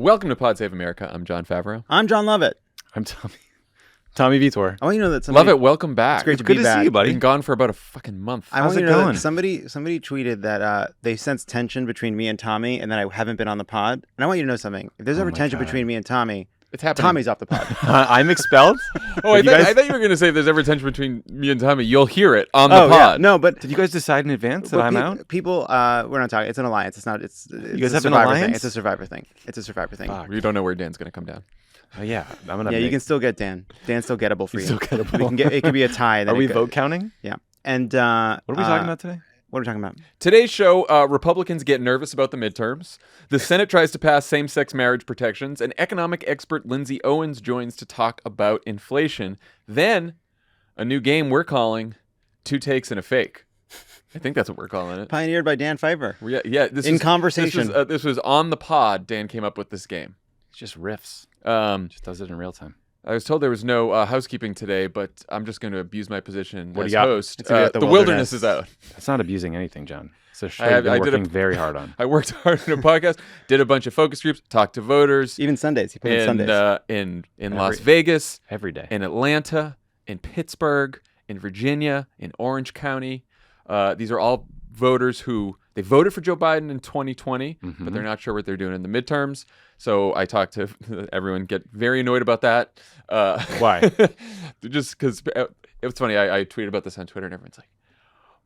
Welcome to Pod Save America. I'm Jon Favreau. I'm Jon Lovett. I'm Tommy Vietor. I want you to know that somebody... Lovett, welcome back. It's great to Good be to back. see you, buddy. Been gone for about a fucking month. I How's want you it to know going? that somebody tweeted that they sense tension between me and Tommy and that I haven't been on the pod. And I want you to know something. If there's ever my tension God. between me and Tommy, It's happening. Tommy's off the pod. I'm expelled. Oh, I you thought, guys- I thought you were going to say if there's ever tension between me and Tommy, you'll hear it on the Oh, yeah. pod. No, but... Did you guys decide in advance that I'm out? People, we're not talking. It's an alliance. It's not... It's You guys a have an Survivor alliance? thing. It's a Survivor thing. It's a Survivor thing. Fuck. We don't know where Dan's going to come down. Oh, yeah. I'm gonna. Yeah, you can still get Dan. Dan's still gettable for you. Still gettable. We can get. It could be a tie. And Are then we it could- vote counting? Yeah. And What are we talking about today? What are we talking about? Today's show, Republicans get nervous about the midterms. The Senate tries to pass same-sex marriage protections. And economic expert Lindsay Owens joins to talk about inflation. Then, a new game we're calling Two Takes and a Fake. I think that's what we're calling it. Pioneered by Dan Favreau. Yeah. This In is, conversation. This was on the pod. Dan came up with this game. It's just riffs. Just does it in real time. I was told there was no housekeeping today, but I'm just going to abuse my position What do as you got? host. It's gonna be at The the Wilderness Wilderness. is out. That's not abusing anything, John. It's a show I you've been did a- working very hard on. I worked hard on a podcast, did a bunch of focus groups, talked to voters Even Sundays. He put in in Sundays. in Las Vegas, Every day. in Atlanta, in Pittsburgh, in Virginia, in Orange County. These are all voters who they voted for Joe Biden in 2020, but they're not sure what they're doing in the midterms. So I talked to everyone, get very annoyed about that. Why? Just because it was funny. I tweeted about this on Twitter, and everyone's like,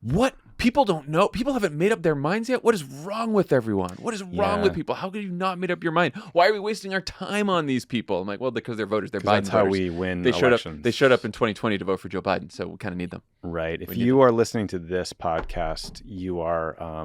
"What? People don't know. People haven't made up their minds yet. What is wrong with everyone? What is wrong with people? How could you not made up your mind? Why are we wasting our time on these people?" I'm like, "Well, because they're voters. They're Biden That's how voters. we win They showed up. elections. They showed up in 2020 to vote for Joe Biden, so we kind of need them." Right. If We need you are listening to this podcast, you are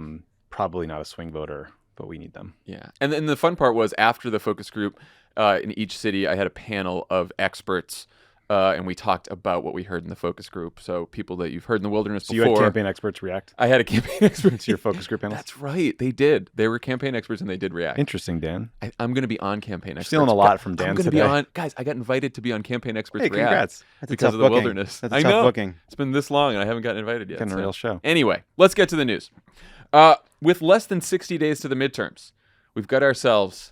probably not a swing voter, but we need them. Yeah, and then the fun part was after the focus group in each city, I had a panel of experts, and we talked about what we heard in the focus group. So people that you've heard in the Wilderness So you before. had campaign experts react I had a campaign expert to your focus group panel? That's right, they did. They were campaign experts, and they did react. Interesting, Dan. I'm going to be on campaign experts. Stealing a lot from Dan I'm gonna today. be on, guys. I got invited to be on campaign experts. Hey, React congrats. That's a because tough of the booking. Wilderness. That's a I tough know. booking. It's been this long, and I haven't gotten invited yet. Getting a real show. Anyway, let's get to the news. With less than 60 days to the midterms, we've got ourselves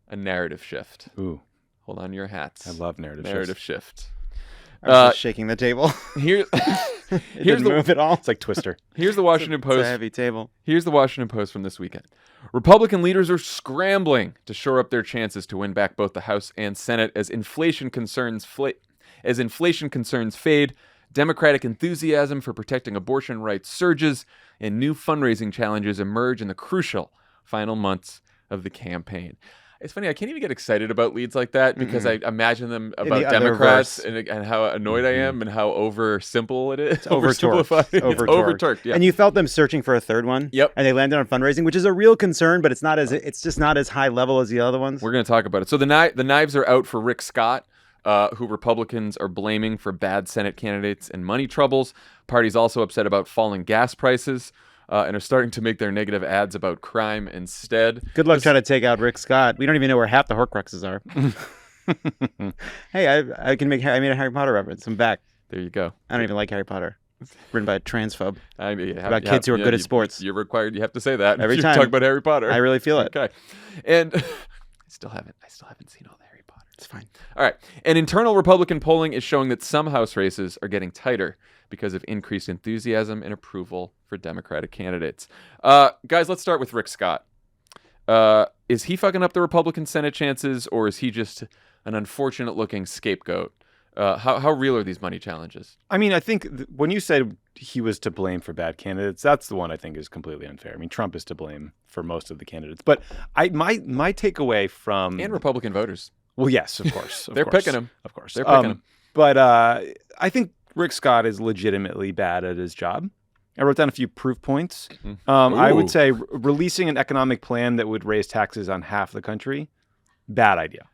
a narrative shift. Ooh, Hold on to your hats. I love narrative narrative shifts. shift. I was just shaking the table. Here, It here's didn't the move at all. It's like Twister. here's the Washington It's a Post. heavy table. Here's the Washington Post from this weekend. Republican leaders are scrambling to shore up their chances to win back both the House and Senate as inflation concerns fade, Democratic enthusiasm for protecting abortion rights surges, and new fundraising challenges emerge in the crucial final months of the campaign. It's funny, I can't even get excited about leads like that because I imagine them about the other Democrats verse. and how annoyed I am and how over simple it is. Overtorqued. Oversimplified. It's overtorqued, yeah. And you felt them searching for a third one. Yep. And they landed on fundraising, which is a real concern, but it's just not as high level as the other ones. We're going to talk about it. So the knives are out for Rick Scott, who Republicans are blaming for bad Senate candidates and money troubles. Party's also upset about falling gas prices and are starting to make their negative ads about crime instead. Good luck trying to take out Rick Scott. We don't even know where half the Horcruxes are. Hey, I made a Harry Potter reference. I'm back. There you go. I don't even like Harry Potter. It's written by a transphobe. About kids who are good at sports. You're required. You have to say that Every if you time. talk about Harry Potter. I really feel it. Okay, and I still haven't seen all the Harry Potter. It's fine. All right. And internal Republican polling is showing that some House races are getting tighter because of increased enthusiasm and approval for Democratic candidates. Guys, let's start with Rick Scott. Is he fucking up the Republican Senate chances, or is he just an unfortunate-looking scapegoat? How real are these money challenges? I mean, I think when you said he was to blame for bad candidates, that's the one I think is completely unfair. I mean, Trump is to blame for most of the candidates. But my takeaway from... And Republican voters. Well, yes, of course. They're picking him. Of course. They're picking him. But I think Rick Scott is legitimately bad at his job. I wrote down a few proof points. I would say releasing an economic plan that would raise taxes on half the country, bad idea.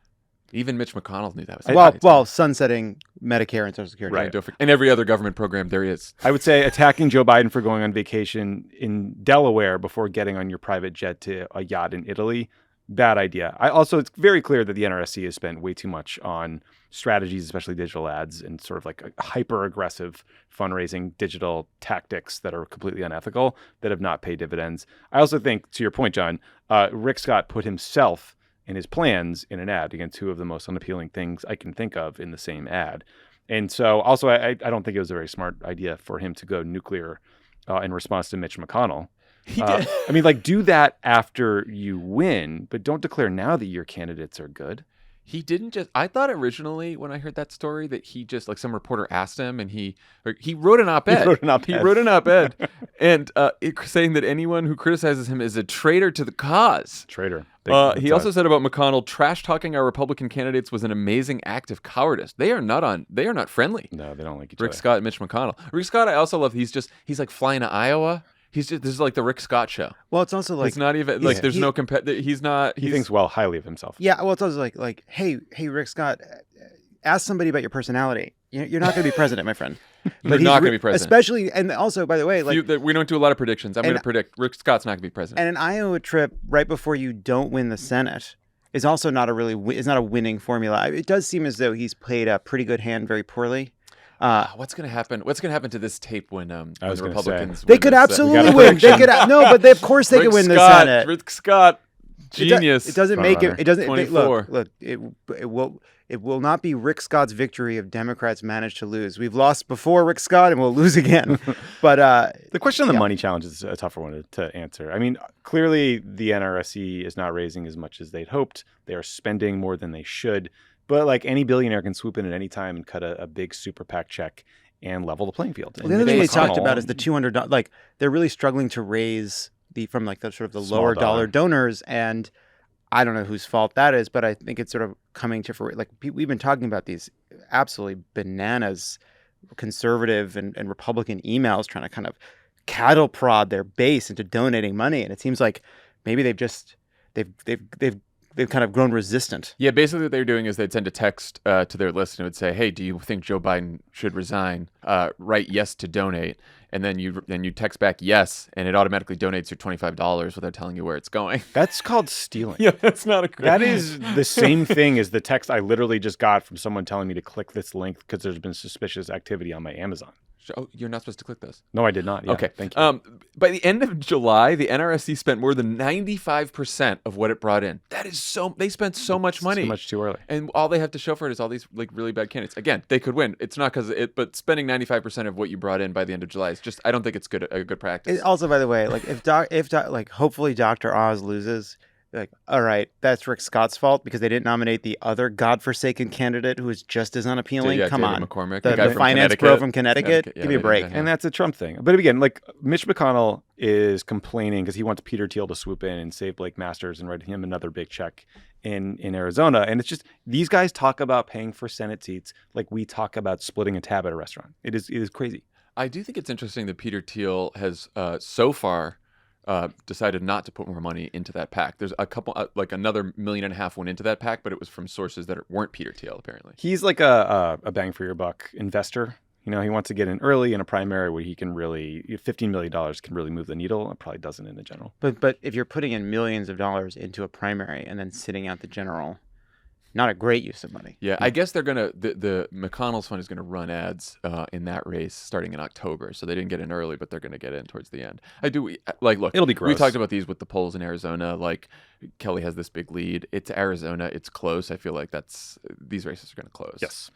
Even Mitch McConnell knew that was Well, sunsetting Medicare and Social Security. right. And every other government program there is. I would say attacking Joe Biden for going on vacation in Delaware before getting on your private jet to a yacht in Italy, bad idea. It's very clear that the NRSC has spent way too much on strategies, especially digital ads, and sort of like a hyper-aggressive fundraising digital tactics that are completely unethical, that have not paid dividends. I also think, to your point, John, Rick Scott put himself and his plans in an ad. Again, two of the most unappealing things I can think of in the same ad. And so also, I don't think it was a very smart idea for him to go nuclear in response to Mitch McConnell. He did. I mean, like, do that after you win, but don't declare now that your candidates are good. He didn't just. I thought originally when I heard that story that he just, like, some reporter asked him, and he wrote an op-ed. He wrote an op-ed, and saying that anyone who criticizes him is a traitor to the cause. Traitor. He also said about McConnell, trash talking our Republican candidates was an amazing act of cowardice. They are not friendly. No, they don't like each Rick other. Scott and Mitch McConnell. Rick Scott, I also love. He's like flying to Iowa. This is like the Rick Scott show. Well, it's also like it's not even like there's no he's not. He thinks highly of himself. Yeah, well, it's also like, hey, Rick Scott, ask somebody about your personality. You're not going to be president, my friend. You're not going to be president. Especially, and also, by the way, like we don't do a lot of predictions. I'm going to predict Rick Scott's not going to be president. And an Iowa trip right before you don't win the Senate is also not a winning formula. It does seem as though he's played a pretty good hand very poorly. What's going to happen? What's going to happen to this tape when the Republicans? They could absolutely win. They could of course they could win the Senate. Rick Scott, genius. It doesn't make it. It doesn't. 24. Look. It will not be Rick Scott's victory if Democrats manage to lose. We've lost before Rick Scott, and we'll lose again. But the question on the money challenge is a tougher one to answer. I mean, clearly the NRSC is not raising as much as they'd hoped. They are spending more than they should. But like any billionaire can swoop in at any time and cut a big super PAC check and level the playing field. Well, the other thing they talked about is the $200. Like they're really struggling to raise from like the sort of the lower dollar donors, and I don't know whose fault that is, but I think it's sort of coming to like we've been talking about these absolutely bananas conservative and Republican emails trying to kind of cattle prod their base into donating money, and it seems like maybe they've kind of grown resistant. Yeah, basically what they're doing is they'd send a text to their list and it would say, "Hey, do you think Joe Biden should resign? Write yes to donate." And then you text back yes, and it automatically donates your $25 without telling you where it's going. That's called stealing. Yeah, that's not a great. That is the same thing as the text I literally just got from someone telling me to click this link because there's been suspicious activity on my Amazon. Oh, you're not supposed to click this. No, I did not. Yeah, okay, thank you. By the end of July, the NRSC spent more than 95% of what it brought in. That is they spent so much money. Too much too early. And all they have to show for it is all these like really bad candidates. Again, they could win. It's not because but spending 95% of what you brought in by the end of July is just, I don't think it's a good practice. Also, by the way, like if hopefully Dr. Oz loses, like, all right, that's Rick Scott's fault because they didn't nominate the other godforsaken candidate who is just as unappealing. Come David on, McCormick, the finance bro from Connecticut. Give me a break. And that's a Trump thing. But again, like Mitch McConnell is complaining because he wants Peter Thiel to swoop in and save Blake Masters and write him another big check in Arizona. And it's just these guys talk about paying for Senate seats like we talk about splitting a tab at a restaurant. It is crazy. I do think it's interesting that Peter Thiel has so far decided not to put more money into that PAC. There's a couple, like another $1.5 million went into that PAC, but it was from sources that weren't Peter Thiel, apparently. He's like a bang for your buck investor. You know, he wants to get in early in a primary where he can really, $15 million can really move the needle. It probably doesn't in the general. But if you're putting in millions of dollars into a primary and then sitting out the general, not a great use of money. Yeah, I guess they're gonna the McConnell's fund is gonna run ads in that race starting in October. So they didn't get in early, but they're gonna get in towards the end. Look, it'll be gross. We talked about these with the polls in Arizona. Like Kelly has this big lead. It's Arizona. It's close. I feel like these races are gonna close. Yes.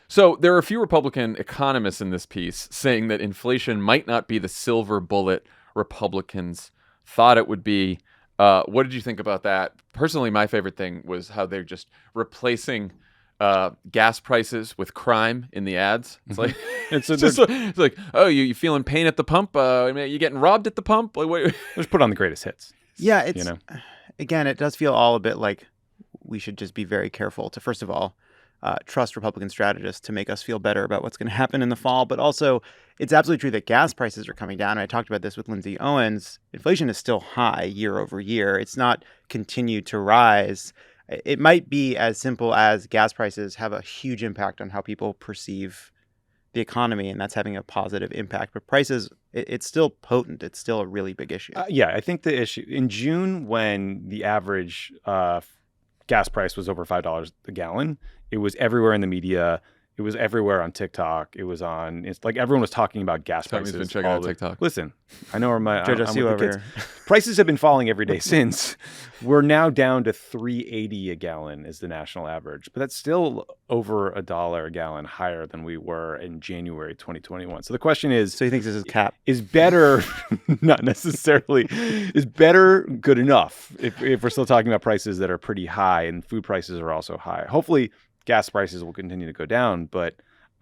So there are a few Republican economists in this piece saying that inflation might not be the silver bullet Republicans thought it would be. What did you think about that? Personally, my favorite thing was how they're just replacing gas prices with crime in the ads. It's like it's like, oh, you feeling pain at the pump? You getting robbed at the pump? Like, wait. Just put on the greatest hits. Yeah, it's again, it does feel all a bit like we should just be very careful to, first of all, trust Republican strategists to make us feel better about what's going to happen in the fall. But also, it's absolutely true that gas prices are coming down. I talked about this with Lindsay Owens. Inflation is still high year over year. It's not continued to rise. It might be as simple as gas prices have a huge impact on how people perceive the economy, and that's having a positive impact. But prices, it's still potent. It's still a really big issue. Yeah, I think the issue in June when the average gas price was over $5 a gallon, it was everywhere in the media. It was everywhere on TikTok. It's like everyone was talking about gas Tommy's prices. been checking out TikTok. Listen, I know where my Jojo, I'm see you with the over kids. here. Prices have been falling every day since. We're now down to $3.80 a gallon is the national average, but that's still over $1 a gallon higher than we were in January 2021. So the question is, So he thinks this is cap. is better not necessarily is better good enough if we're still talking about prices that are pretty high and food prices are also high. Hopefully gas prices will continue to go down, but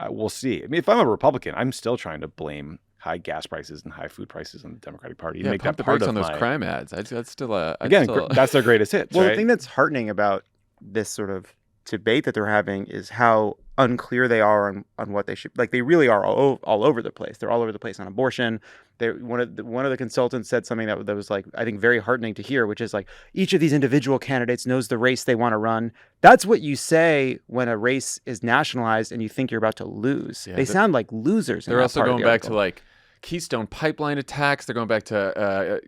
we'll see. I mean, if I'm a Republican, I'm still trying to blame high gas prices and high food prices on the Democratic Party. Yeah, make pump that the part brakes of on those my... crime ads. That's still a That's their greatest hits, Well, right? the thing that's heartening about this sort of debate that they're having is how unclear they are on what they should, like, they really are all over the place. They're all over the place on abortion. One of the consultants said something that was, like, I think very heartening to hear, which is like, each of these individual candidates knows the race they want to run. That's what you say when a race is nationalized and you think you're about to lose. Yeah, they sound like losers. They're also going back to like Keystone Pipeline attacks. They're going back to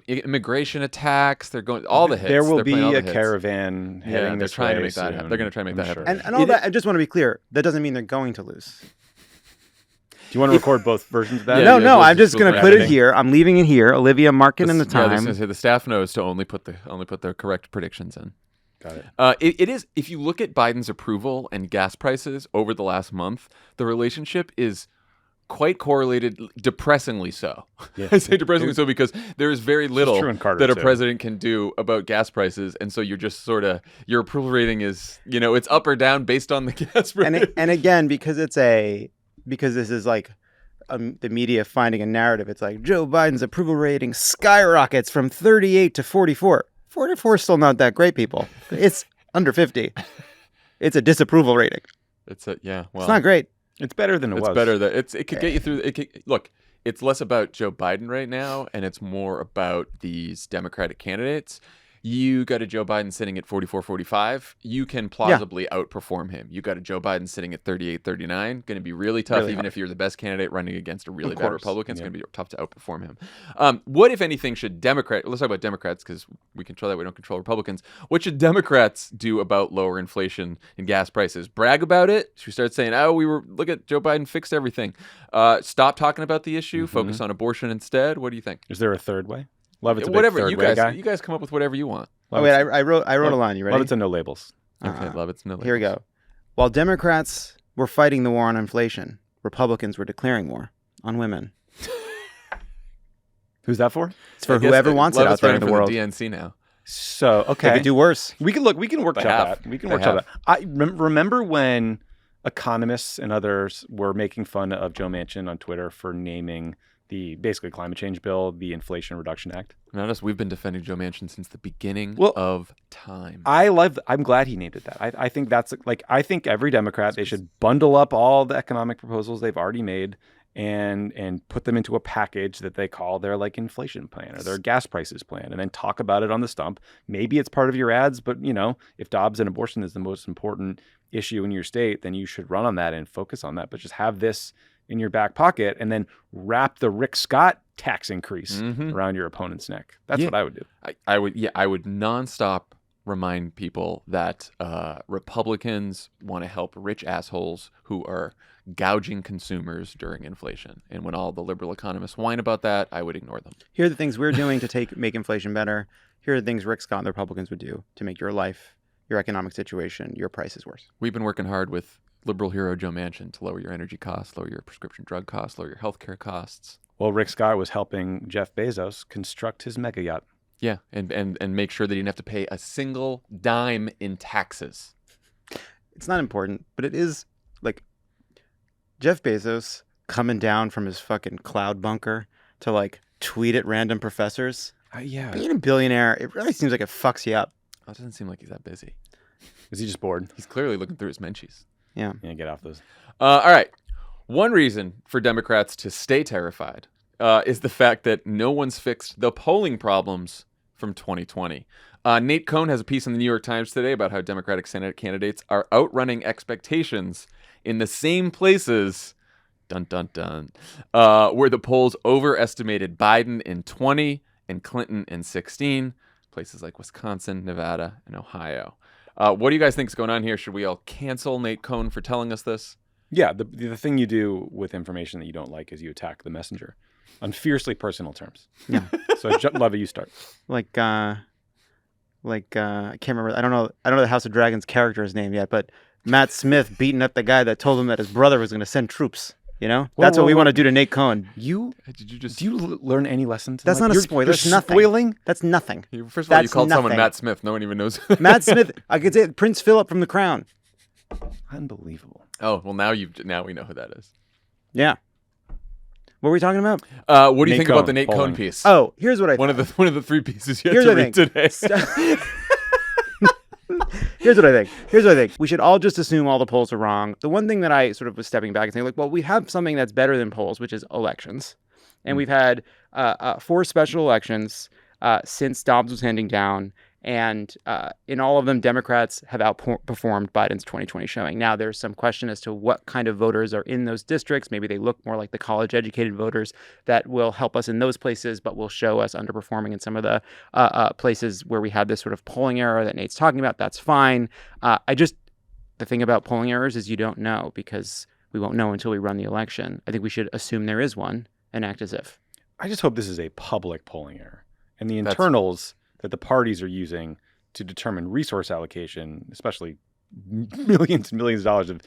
immigration attacks. They're going all the hits. There will They're playing all be the a hits. caravan heading they're this trying to way make that. soon, They're going to try to make I'm that sure. happen. and all that. I just want to be clear. That doesn't mean they're going to lose. Do you want to record both versions of that? Yeah, No, this I'm is just going to for put it editing. here. I'm leaving it here. Olivia, mark it in the Yeah, time. the staff knows to only put the correct predictions in. Got it. It is, if you look at Biden's approval and gas prices over the last month, the relationship is quite correlated, depressingly so. Yeah. I say depressingly so because there is very little true in Carter, that a too. president can do about gas prices, and so you're just sort of, your approval rating is, it's up or down based on the gas price. And again, because this is like the media finding a narrative. It's like Joe Biden's approval rating skyrockets from 38 to 44. 44 is still not that great, people. It's under 50. It's a disapproval rating. It's well, It's not great. It's better than it it's was. better that it could get you through. Look, it's less about Joe Biden right now, and it's more about these Democratic candidates. You got a Joe Biden sitting at 44, 45. You can plausibly outperform him. You got a Joe Biden sitting at 38, 39. Going to be really tough, Really even hard. if you're the best candidate running against a really Of bad course. Republican. It's Yeah. going to be tough to outperform him. What, if anything, should let's talk about Democrats, because we control that. We don't control Republicans. What should Democrats do about lower inflation and gas prices? Brag about it? Should we start saying, look at Joe Biden fixed everything? Stop talking about the issue. Focus on abortion instead. What do you think? Is there a third way? Lovett's a big Whatever third you way guys, guy. you guys come up with whatever you want. Oh, wait, I wrote a line. You ready? Lovett's a no labels. Okay, love it's no. Here we go. While Democrats were fighting the war on inflation, Republicans were declaring war on women. Who's that for? It's for whoever wants it out there in the world. The DNC now. So They okay, could do worse. we can workshop have. that. We can They workshop have. that. I remember when economists and others were making fun of Joe Manchin on Twitter for naming the basically climate change bill the Inflation Reduction Act. Notice we've been defending Joe Manchin since the beginning Well, of time. I'm glad he named it that. I think that's like, I think every Democrat, they should bundle up all the economic proposals they've already made and put them into a package that they call their like inflation plan or their gas prices plan, and then talk about it on the stump. Maybe it's part of your ads, but if Dobbs and abortion is the most important issue in your state, then you should run on that and focus on that. But just have this in your back pocket and then wrap the Rick Scott tax increase around your opponent's neck. That's what I would do. I would nonstop remind people that Republicans want to help rich assholes who are gouging consumers during inflation. And when all the liberal economists whine about that, I would ignore them. Here are the things we're doing to make inflation better. Here are the things Rick Scott and the Republicans would do to make your life, your economic situation, your prices worse. We've been working hard with liberal hero Joe Manchin to lower your energy costs, lower your prescription drug costs, lower your healthcare costs. Well, Rick Scott was helping Jeff Bezos construct his mega yacht. Yeah, and make sure that he didn't have to pay a single dime in taxes. It's not important, but it is like Jeff Bezos coming down from his fucking cloud bunker to like tweet at random professors. Yeah. Being a billionaire, it really seems like it fucks you up. That doesn't seem like he's that busy. Is he just bored? He's clearly looking through his menchies. Yeah. Yeah, get off those. All right. One reason for Democrats to stay terrified is the fact that no one's fixed the polling problems from 2020. Nate Cohn has a piece in the New York Times today about how Democratic Senate candidates are outrunning expectations in the same places, dun dun dun, where the polls overestimated Biden in 20 and Clinton in 16, places like Wisconsin, Nevada, and Ohio. What do you guys think is going on here? Should we all cancel Nate Cohn for telling us this? Yeah, the thing you do with information that you don't like is you attack the messenger on fiercely personal terms. Yeah. So, Jon Lovett, you start. I can't remember. I don't know the House of Dragons character's name yet, but Matt Smith beating up the guy that told him that his brother was going to send troops. You know, that's what we want to do to Nate Cohn. Do you learn any lessons? That's not a spoiler. That's nothing. Spoiling? That's nothing. First of all, you That's called someone nothing. Matt Smith. No one even knows. Matt Smith. I could say Prince Philip from The Crown. Unbelievable. Oh well, now we know who that is. Yeah. What were we talking about? What do you Nate think about Cohn, the Nate Cohn polling. piece? Oh, here's what I one think. of the 3 pieces you Here's had to what I read think. today. Here's what I think. We should all just assume all the polls are wrong. The one thing that I sort of was stepping back and saying, like, well, we have something that's better than polls, which is elections. And we've had 4 special elections since Dobbs was handing down. And in all of them, Democrats have outperformed Biden's 2020 showing. Now, there's some question as to what kind of voters are in those districts. Maybe they look more like the college-educated voters that will help us in those places, but will show us underperforming in some of the places where we had this sort of polling error that Nate's talking about. That's fine. The thing about polling errors is you don't know, because we won't know until we run the election. I think we should assume there is one and act as if. I just hope this is a public polling error. And the internals that the parties are using to determine resource allocation, especially millions and millions of dollars of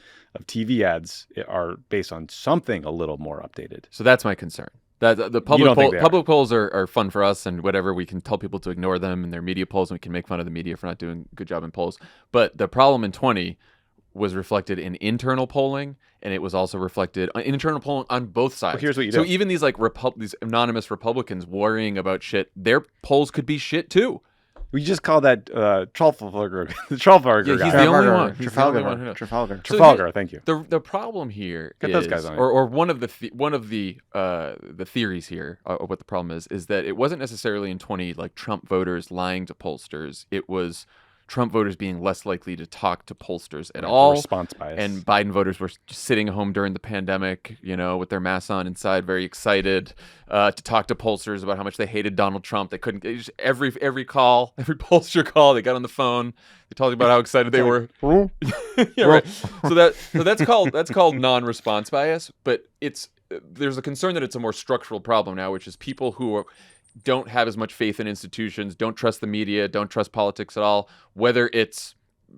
TV ads, are based on something a little more updated. So that's my concern. That the public polls are fun for us, and whatever, we can tell people to ignore them, and their media polls, and we can make fun of the media for not doing a good job in polls. But the problem in 20 was reflected in internal polling, and it was also reflected in internal polling on both sides. Well, here's what you do. So even these these anonymous Republicans worrying about shit, their polls could be shit too. We just call that Trafalgar. The Trafalgar guy. He's the only one. He's the only one who knows. Trafalgar. Thank you. The problem here Get is, those guys on it. or one of the theories here of what the problem is that it wasn't necessarily in 20 like Trump voters lying to pollsters. It was Trump voters being less likely to talk to pollsters at all. Response bias. And Biden voters were just sitting home during the pandemic, with their masks on inside, very excited to talk to pollsters about how much they hated Donald Trump. They couldn't just, every pollster call, they got on the phone. They talked about how excited they were. Yeah, right. So that's called non-response bias. But there's a concern that it's a more structural problem now, which is people who don't have as much faith in institutions, don't trust the media, don't trust politics at all, whether it's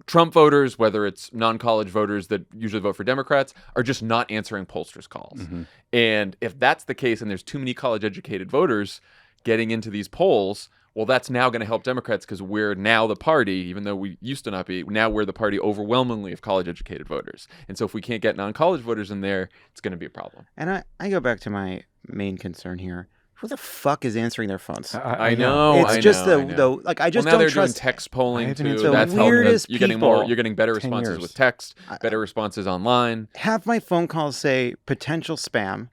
Trump voters, whether it's non-college voters that usually vote for Democrats, are just not answering pollsters' calls. Mm-hmm. And if that's the case, and there's too many college-educated voters getting into these polls, well, that's now going to help Democrats, because we're now the party, even though we used to not be, now we're the party overwhelmingly of college-educated voters. And so if we can't get non-college voters in there, it's going to be a problem. And I go back to my main concern here. Who the fuck is answering their phones? I know. It's just like I just now don't they're trust. doing text polling too. The That's weirdest helping. You're getting better 10 responses years. with text, better responses online. Half my phone calls say potential spam.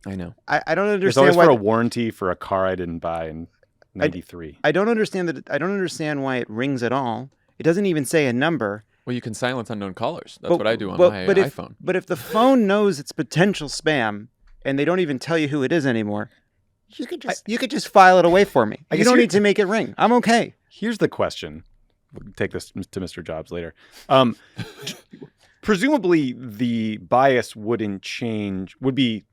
I know. I don't It's understand always why. for a warranty for a car I didn't buy in '93. I don't understand that. I don't understand why it rings at all. It doesn't even say a number. Well, you can silence unknown callers. That's what I do on my iPhone. But if the phone knows it's potential spam and they don't even tell you who it is anymore, you could just file it away for me. You don't need to make it ring. I'm okay. Here's the question. We'll take this to Mr. Jobs later. Presumably, the bias would be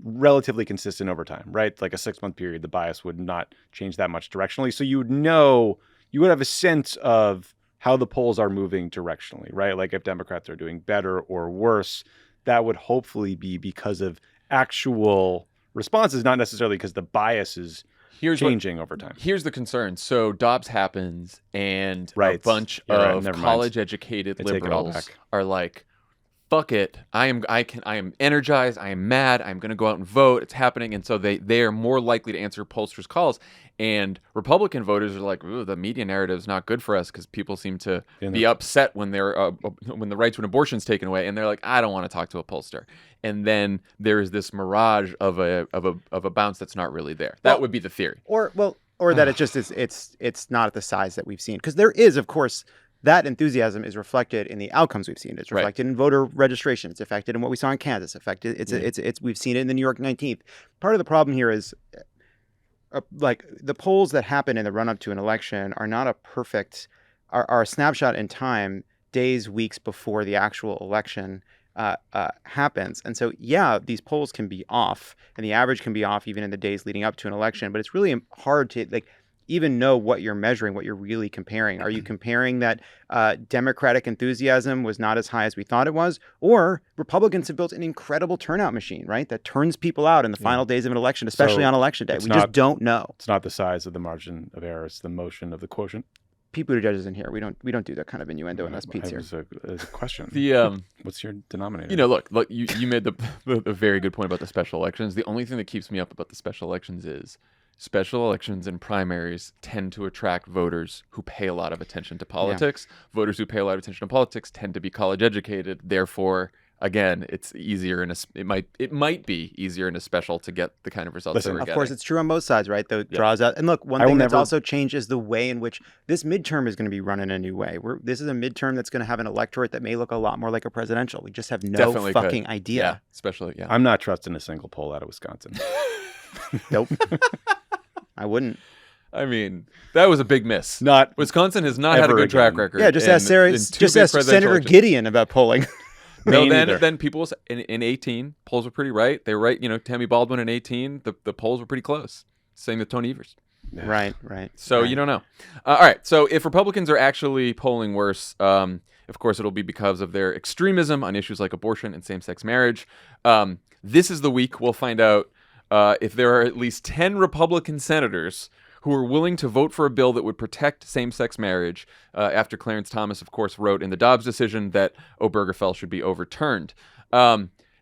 relatively consistent over time, right? Like a 6-month period, the bias would not change that much directionally. So you would have a sense of how the polls are moving directionally, right? Like if Democrats are doing better or worse, that would hopefully be because of actual responses, not necessarily because the bias is changing over time. Here's the concern. So Dobbs happens, and a bunch of college-educated liberals are like, fuck it. I am energized. I am mad. I'm going to go out and vote. It's happening. And so they are more likely to answer pollsters' calls. And Republican voters are like, ooh, the media narrative is not good for us, because people seem to be upset when when the right to an abortion is taken away. And they're like, I don't want to talk to a pollster. And then there is this mirage of a bounce that's not really there. That would be the theory. Or that it just is. It's not at the size that we've seen, because there is, of course, that enthusiasm is reflected in the outcomes we've seen. It's reflected in voter registration. It's affected in what we saw in Kansas. We've seen it in the New York 19th. Part of the problem here is like the polls that happen in the run up to an election are not are a snapshot in time, days, weeks before the actual election. happens. And so, yeah, these polls can be off, and the average can be off even in the days leading up to an election. But it's really hard to even know what you're measuring, what you're really comparing. Are you comparing that Democratic enthusiasm was not as high as we thought it was, or Republicans have built an incredible turnout machine, right, that turns people out in the final days of an election, especially on election day? We just don't know. It's not the size of the margin of error; it's the motion of the quotient. Pete Buttigieg isn't here. We don't do that kind of innuendo unless Pete's here. There's a question. What's your denominator? Look, you made the very good point about the special elections. The only thing that keeps me up about the special elections is special elections and primaries tend to attract voters who pay a lot of attention to politics. Yeah. Voters who pay a lot of attention to politics tend to be college educated. Therefore, again, it's easier it might be easier in a special to get the kind of results that we're getting. Of course, it's true on both sides, right? Though draws out. And look, one thing that's also changed is the way in which this midterm is going to be run in a new way. This is a midterm that's going to have an electorate that may look a lot more like a presidential. We just have no fucking idea. Yeah, especially, yeah. I'm not trusting a single poll out of Wisconsin. Nope. I wouldn't. I mean, that was a big miss. Wisconsin has not had a good track record. Yeah, just ask Senator Gideon about polling. No, then people in 18 polls were pretty right. They were right. Tammy Baldwin in 18, the polls were pretty close. Same with Tony Evers. Right. So you don't know. All right. So if Republicans are actually polling worse, of course it'll be because of their extremism on issues like abortion and same-sex marriage. This is the week we'll find out if there are at least 10 Republican senators who are willing to vote for a bill that would protect same-sex marriage after Clarence Thomas, of course, wrote in the Dobbs decision that Obergefell should be overturned.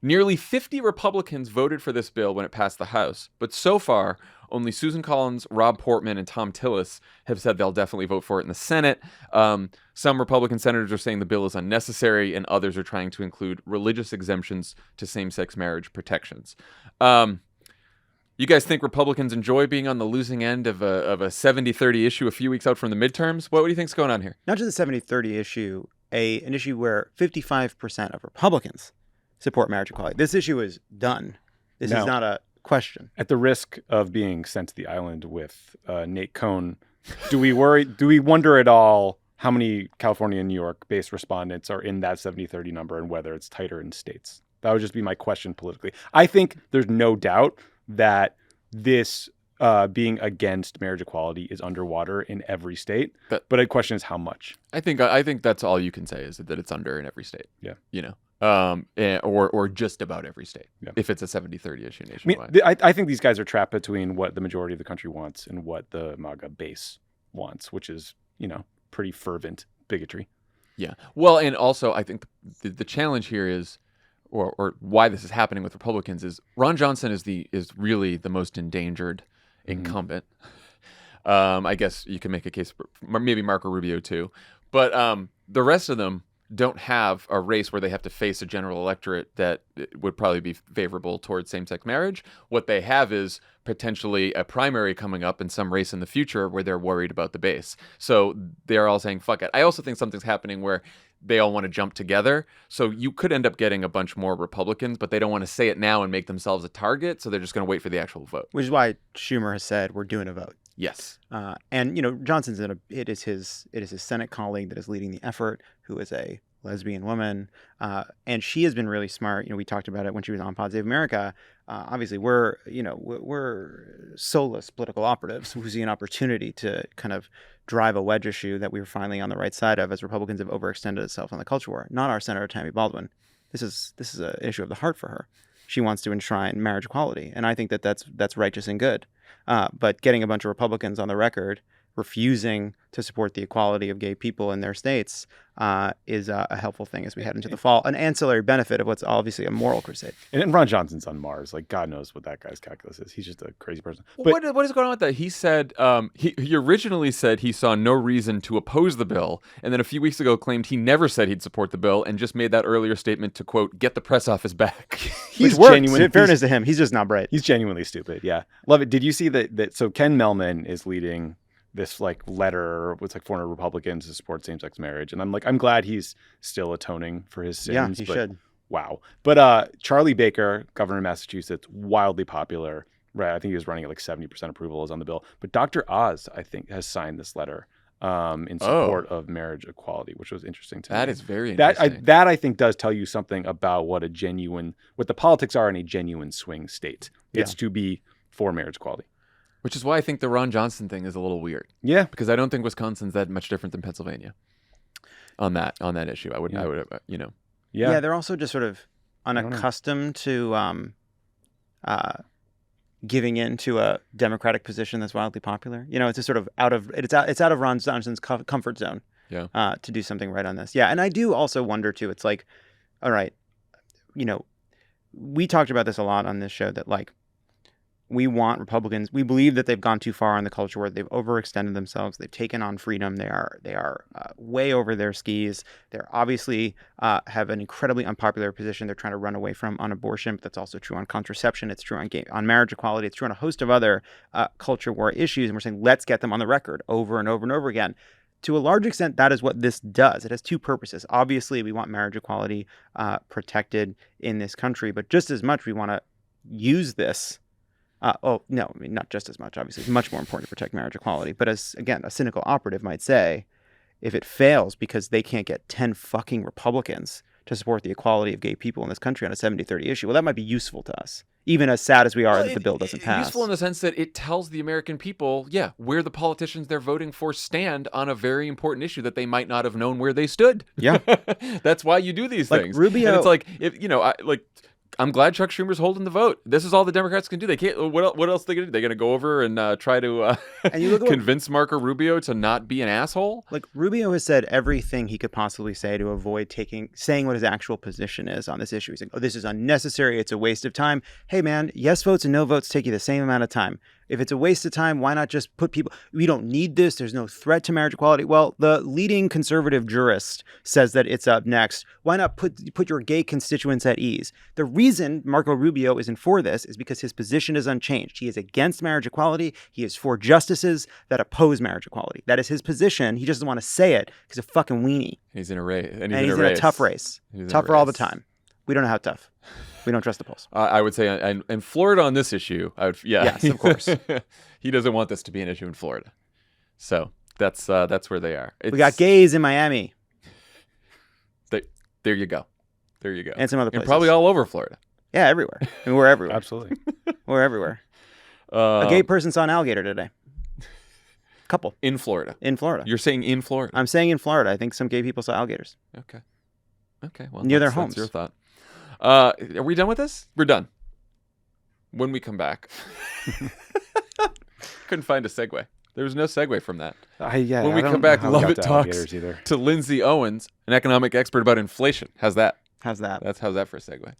Nearly 50 Republicans voted for this bill when it passed the House, but so far, only Susan Collins, Rob Portman, and Tom Tillis have said they'll definitely vote for it in the Senate. Some Republican senators are saying the bill is unnecessary, and others are trying to include religious exemptions to same-sex marriage protections. You guys think Republicans enjoy being on the losing end of a 70-30 issue a few weeks out from the midterms? What do you think's going on here? Not just a 70-30 issue, an issue where 55% of Republicans support marriage equality. This issue is done. This is not a question. At the risk of being sent to the island with Nate Cohn, do we wonder at all how many California and New York-based respondents are in that 70-30 number and whether it's tighter in states? That would just be my question politically. I think there's no doubt that this being against marriage equality is underwater in every state, but the question is how much. I think that's all you can say is that it's under in every state. Yeah, or just about every state. Yeah. If it's a 70-30 issue nationwide. I think these guys are trapped between what the majority of the country wants and what the MAGA base wants, which is pretty fervent bigotry. Yeah. Well, and also I think the challenge here is. Or why this is happening with Republicans is Ron Johnson is really the most endangered incumbent. I guess you can make a case for maybe Marco Rubio too, but the rest of them don't have a race where they have to face a general electorate that would probably be favorable towards same-sex marriage. What they have is potentially a primary coming up in some race in the future where they're worried about the base. So they're all saying, fuck it. I also think something's happening where they all want to jump together. So you could end up getting a bunch more Republicans, but they don't want to say it now and make themselves a target. So they're just going to wait for the actual vote. Which is why Schumer has said we're doing a vote. Yes. And Johnson's it is his Senate colleague that is leading the effort, who is a lesbian woman. And she has been really smart. We talked about it when she was on Pod Save America. Obviously we're soulless political operatives who see an opportunity to kind of drive a wedge issue that we were finally on the right side of as Republicans have overextended itself on the culture war. Not our Senator Tammy Baldwin. This is an issue of the heart for her. She wants to enshrine marriage equality, and I think that's righteous and good. But getting a bunch of Republicans on the record refusing to support the equality of gay people in their states is a helpful thing as we head into the fall. An ancillary benefit of what's obviously a moral crusade. And Ron Johnson's on Mars. Like, God knows what that guy's calculus is. He's just a crazy person. But what is going on with that? He said he originally said he saw no reason to oppose the bill, and then a few weeks ago claimed he never said he'd support the bill, and just made that earlier statement to, quote, get the press off his back. He's worked. In fairness to him, he's just not bright. He's genuinely stupid. Yeah, love it. Did you see that? So Ken Mellman is leading this letter with 400 Republicans to support same-sex marriage, and I'm glad he's still atoning for his sins. Yeah, he should. Wow. But Charlie Baker, governor of Massachusetts, wildly popular. Right, I think he was running at 70% approval is on the bill. But Dr. Oz, I think, has signed this letter. in support of marriage equality, which was interesting to me. That is very interesting. That I think does tell you something about what the politics are in a genuine swing state. It's to be for marriage equality. Which is why I think the Ron Johnson thing is a little weird. Yeah, because I don't think Wisconsin's that much different than Pennsylvania on that issue. I would, Yeah, they're also just sort of unaccustomed to giving in to a Democratic position that's wildly popular. It's just sort of out of Ron Johnson's comfort zone. Yeah. To do something right on this. Yeah, and I do also wonder too. It's like, all right, we talked about this a lot on this show that like we want Republicans. We believe that they've gone too far in the culture where they've overextended themselves. They've taken on freedom. They are way over their skis. They're obviously have an incredibly unpopular position they're trying to run away from on abortion. But that's also true on contraception. It's true on marriage equality. It's true on a host of other culture war issues. And we're saying let's get them on the record over and over and over again. To a large extent, that is what this does. It has two purposes. Obviously, we want marriage equality protected in this country, but just as much we want to use this. Not just as much. Obviously, it's much more important to protect marriage equality. But as, again, a cynical operative might say, if it fails because they can't get 10 fucking Republicans to support the equality of gay people in this country on a 70-30 issue, well, that might be useful to us, even as sad as we are that the bill doesn't pass. Useful in the sense that it tells the American people, where the politicians they're voting for stand on a very important issue that they might not have known where they stood. Yeah. That's why you do these things. Rubio, and it's like, I'm glad Chuck Schumer's holding the vote. This is all the Democrats can do. They can't. What else are they going to do? They're going to go over and try to and you look at convince Marco Rubio to not be an asshole? Like, Rubio has said everything he could possibly say to avoid saying what his actual position is on this issue. He's like, oh, this is unnecessary. It's a waste of time. Hey, man, yes votes and no votes take you the same amount of time. If it's a waste of time, why not just put people... We don't need this. There's no threat to marriage equality. Well, the leading conservative jurist says that it's up next. Why not put your gay constituents at ease? The reason Marco Rubio isn't for this is because his position is unchanged. He is against marriage equality. He is for justices that oppose marriage equality. That is his position. He just doesn't want to say it because he's a fucking weenie. He's in a race. And he's in a tough race. Tougher all the time. We don't know how tough. We don't trust the polls. I would say, and Florida on this issue, Yes, of course. He doesn't want this to be an issue in Florida. So that's where they are. We got gays in Miami. There you go. And some other places. And probably all over Florida. Yeah, everywhere. I mean, we're everywhere. Absolutely. We're everywhere. A gay person saw an alligator today. Couple. In Florida. You're saying in Florida? I'm saying in Florida. I think some gay people saw alligators. Okay. Well, near their homes. That's your thought. Are we done with this? We're done. When we come back. Couldn't find a segue. There was no segue from that. When we come back, Lovett talks to Lindsay Owens, an economic expert about inflation. How's that? How's that for a segue?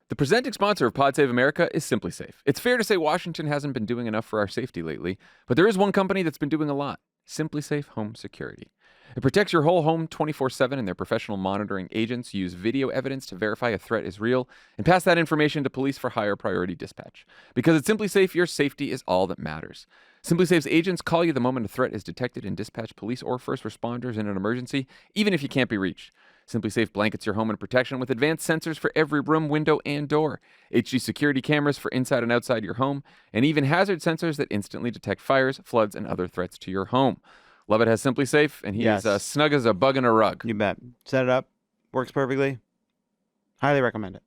The presenting sponsor of Pod Save America is Simply Safe. It's fair to say Washington hasn't been doing enough for our safety lately, but there is one company that's been doing a lot. Simply Safe Home Security. It protects your whole home 24/7, and their professional monitoring agents use video evidence to verify a threat is real and pass that information to police for higher priority dispatch. Because at Simply Safe, your safety is all that matters. Simply Safe's agents call you the moment a threat is detected and dispatch police or first responders in an emergency, even if you can't be reached. Simply Safe blankets your home in protection with advanced sensors for every room, window, and door, HD security cameras for inside and outside your home, and even hazard sensors that instantly detect fires, floods, and other threats to your home. Lovett has Simply Safe, and he's snug as a bug in a rug. You bet. Set it up. Works perfectly. Highly recommend it.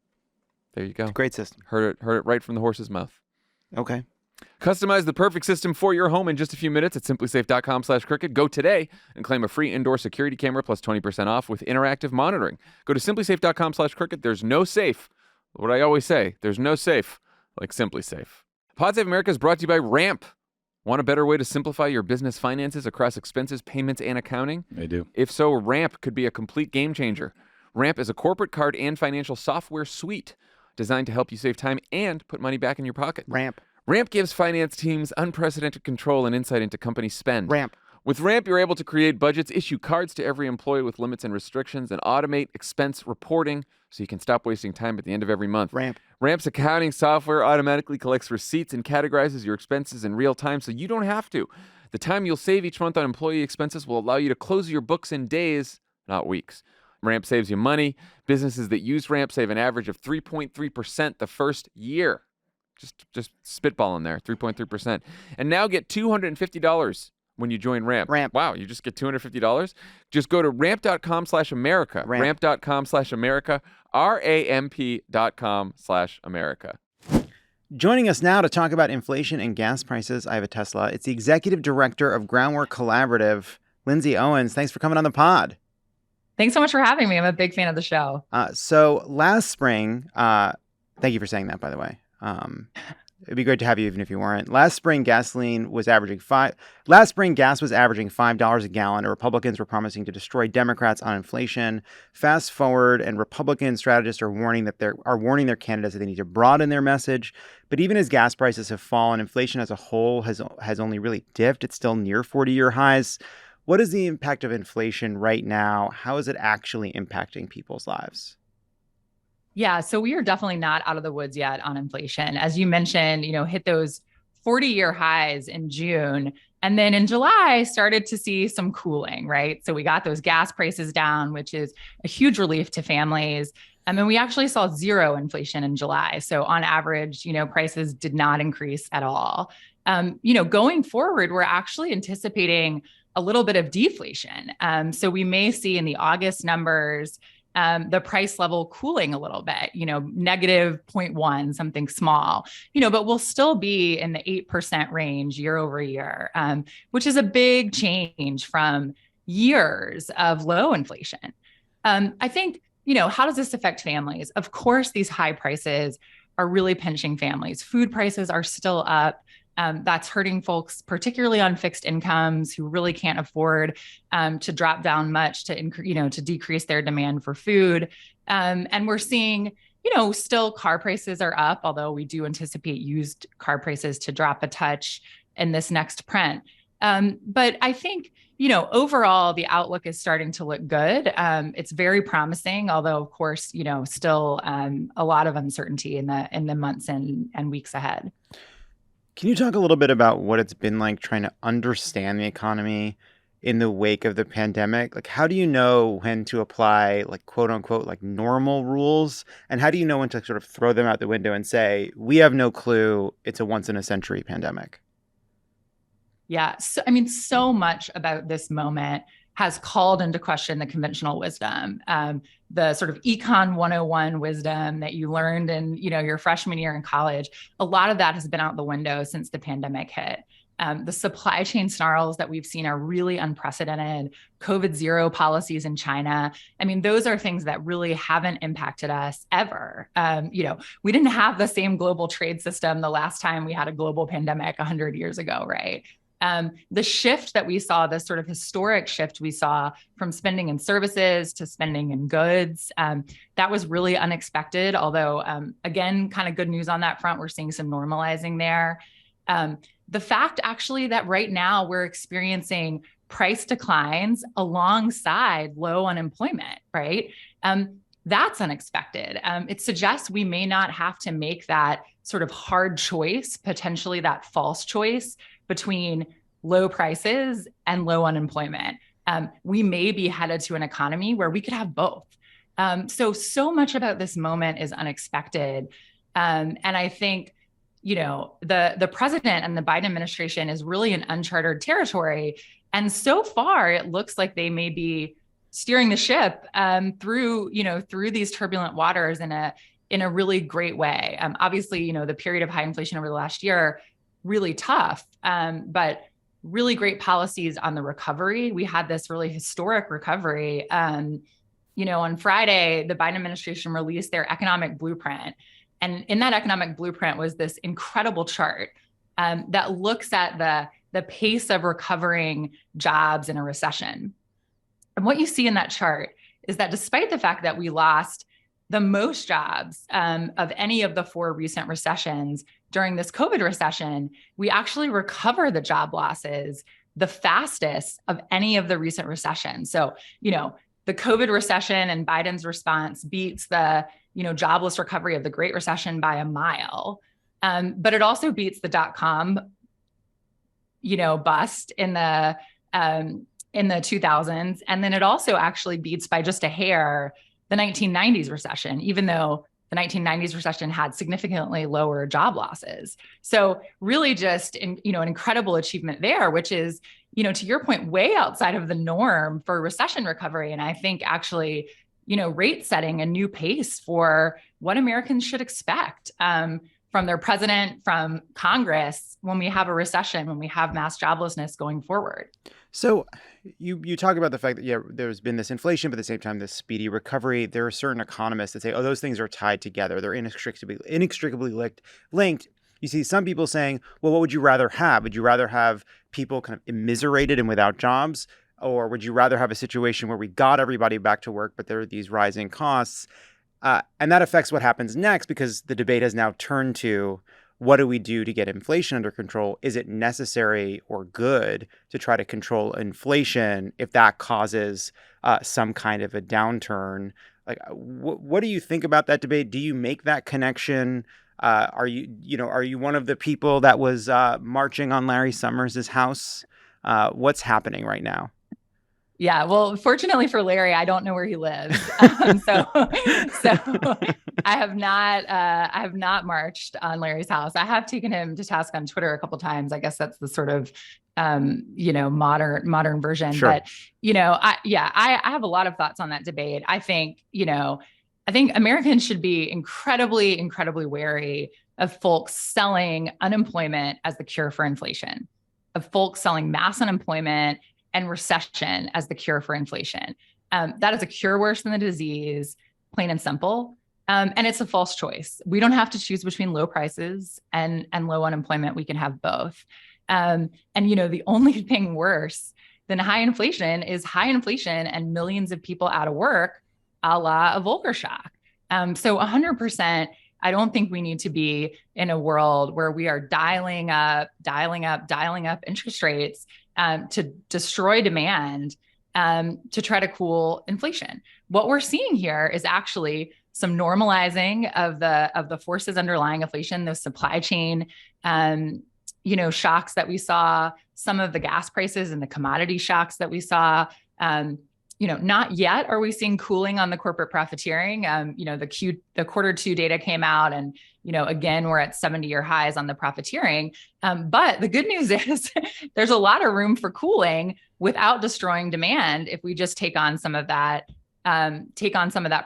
There you go. It's a great system. Heard it right from the horse's mouth. Okay. Customize the perfect system for your home in just a few minutes at simplysafe.com/crooked. Go today and claim a free indoor security camera plus 20% off with interactive monitoring. Go to simplysafe.com/crooked. There's no safe. What I always say, there's no safe like Simply Safe. Pod Save America is brought to you by Ramp. Want a better way to simplify your business finances across expenses, payments, and accounting? I do. If so, Ramp could be a complete game changer. Ramp is a corporate card and financial software suite designed to help you save time and put money back in your pocket. Ramp gives finance teams unprecedented control and insight into company spend. With Ramp, you're able to create budgets, issue cards to every employee with limits and restrictions, and automate expense reporting so you can stop wasting time at the end of every month. Ramp's accounting software automatically collects receipts and categorizes your expenses in real time so you don't have to. The time you'll save each month on employee expenses will allow you to close your books in days, not weeks. Ramp saves you money. Businesses that use Ramp save an average of 3.3% the first year. Just spitballing there, 3.3%. And now get $250 when you join Ramp. Ramp. Wow, you just get $250? Just go to ramp.com/America. Ramp. Ramp.com/America. ramp.com/America. Joining us now to talk about inflation and gas prices, I have a Tesla. It's the executive director of Groundwork Collaborative, Lindsay Owens. Thanks for coming on the pod. Thanks so much for having me. I'm a big fan of the show. So last spring, thank you for saying that, by the way. It'd be great to have you even if you weren't. Last spring, gas was averaging $5 a gallon. And Republicans were promising to destroy Democrats on inflation. Fast forward, and Republican strategists are warning their candidates that they need to broaden their message. But even as gas prices have fallen, inflation as a whole has only really dipped. It's still near 40-year highs. What is the impact of inflation right now? How is it actually impacting people's lives? Yeah, so we are definitely not out of the woods yet on inflation. As you mentioned, hit those 40-year highs in June. And then in July, started to see some cooling, right? So we got those gas prices down, which is a huge relief to families. And then we actually saw zero inflation in July. So on average, prices did not increase at all. Going forward, we're actually anticipating a little bit of deflation. So we may see in the August numbers, the price level cooling a little bit, negative 0.1, something small, but we'll still be in the 8% range year over year, which is a big change from years of low inflation. I think, how does this affect families? Of course, these high prices are really pinching families. Food prices are still up. That's hurting folks, particularly on fixed incomes who really can't afford to drop down much to decrease their demand for food. And we're seeing, still car prices are up, although we do anticipate used car prices to drop a touch in this next print. But I think, overall, the outlook is starting to look good. It's very promising, although, of course, still a lot of uncertainty in the months and weeks ahead. Can you talk a little bit about what it's been like trying to understand the economy in the wake of the pandemic? Like, how do you know when to apply, like, quote unquote, like normal rules? And how do you know when to sort of throw them out the window and say, we have no clue, it's a once in a century pandemic? Yeah. So much about this moment has called into question the conventional wisdom, the sort of econ 101 wisdom that you learned in, your freshman year in college. A lot of that has been out the window since the pandemic hit. The supply chain snarls that we've seen are really unprecedented. COVID zero policies in China. Those are things that really haven't impacted us ever. We didn't have the same global trade system the last time we had a global pandemic 100 years ago, right? The shift that we saw, this sort of historic shift we saw from spending in services to spending in goods, that was really unexpected. Although, again, kind of good news on that front, we're seeing some normalizing there. The fact actually that right now we're experiencing price declines alongside low unemployment, right? That's unexpected. It suggests we may not have to make that sort of hard choice, potentially that false choice between low prices and low unemployment. We may be headed to an economy where we could have both. So much about this moment is unexpected. And I think, the president and the Biden administration is really in uncharted territory. And so far, it looks like they may be steering the ship through these turbulent waters in a really great way. Obviously, the period of high inflation over the last year, really tough, but really great policies on the recovery. We had this really historic recovery. On Friday, the Biden administration released their economic blueprint. And in that economic blueprint was this incredible chart that looks at the pace of recovering jobs in a recession. And what you see in that chart is that despite the fact that we lost the most jobs of any of the 4 recent recessions during this COVID recession, we actually recover the job losses the fastest of any of the recent recessions. So, the COVID recession and Biden's response beats the, jobless recovery of the Great Recession by a mile. But it also beats the dot-com, bust in the 2000s. And then it also actually beats by just a hair the 1990s recession, even though the 1990s recession had significantly lower job losses. So really just an incredible achievement there, which is, to your point, way outside of the norm for recession recovery. And I think actually, rate setting a new pace for what Americans should expect from their president, from Congress, when we have a recession, when we have mass joblessness going forward. So you talk about the fact that, there's been this inflation, but at the same time, this speedy recovery. There are certain economists that say, those things are tied together. They're inextricably linked. You see some people saying, well, what would you rather have? Would you rather have people kind of immiserated and without jobs? Or would you rather have a situation where we got everybody back to work, but there are these rising costs? And that affects what happens next, because the debate has now turned to, what do we do to get inflation under control? Is it necessary or good to try to control inflation if that causes some kind of a downturn? Like, what do you think about that debate? Do you make that connection? Are you one of the people that was marching on Larry Summers' house? What's happening right now? Yeah, well, fortunately for Larry, I don't know where he lives, so I have not marched on Larry's house. I have taken him to task on Twitter a couple of times. I guess that's the sort of modern version. Sure. But I have a lot of thoughts on that debate. I think Americans should be incredibly, incredibly wary of folks selling unemployment as the cure for inflation, of folks selling mass unemployment and recession as the cure for inflation. That is a cure worse than the disease, plain and simple. And it's a false choice. We don't have to choose between low prices and low unemployment. We can have both. And the only thing worse than high inflation is high inflation and millions of people out of work, a la a Volcker shock. So 100%, I don't think we need to be in a world where we are dialing up interest rates to destroy demand, to try to cool inflation. What we're seeing here is actually some normalizing of the forces underlying inflation, those supply chain, shocks that we saw, some of the gas prices and the commodity shocks that we saw. Not yet are we seeing cooling on the corporate profiteering. The quarter two data came out, and again, we're at 70-year highs on the profiteering. But the good news is there's a lot of room for cooling without destroying demand if we just take on some of that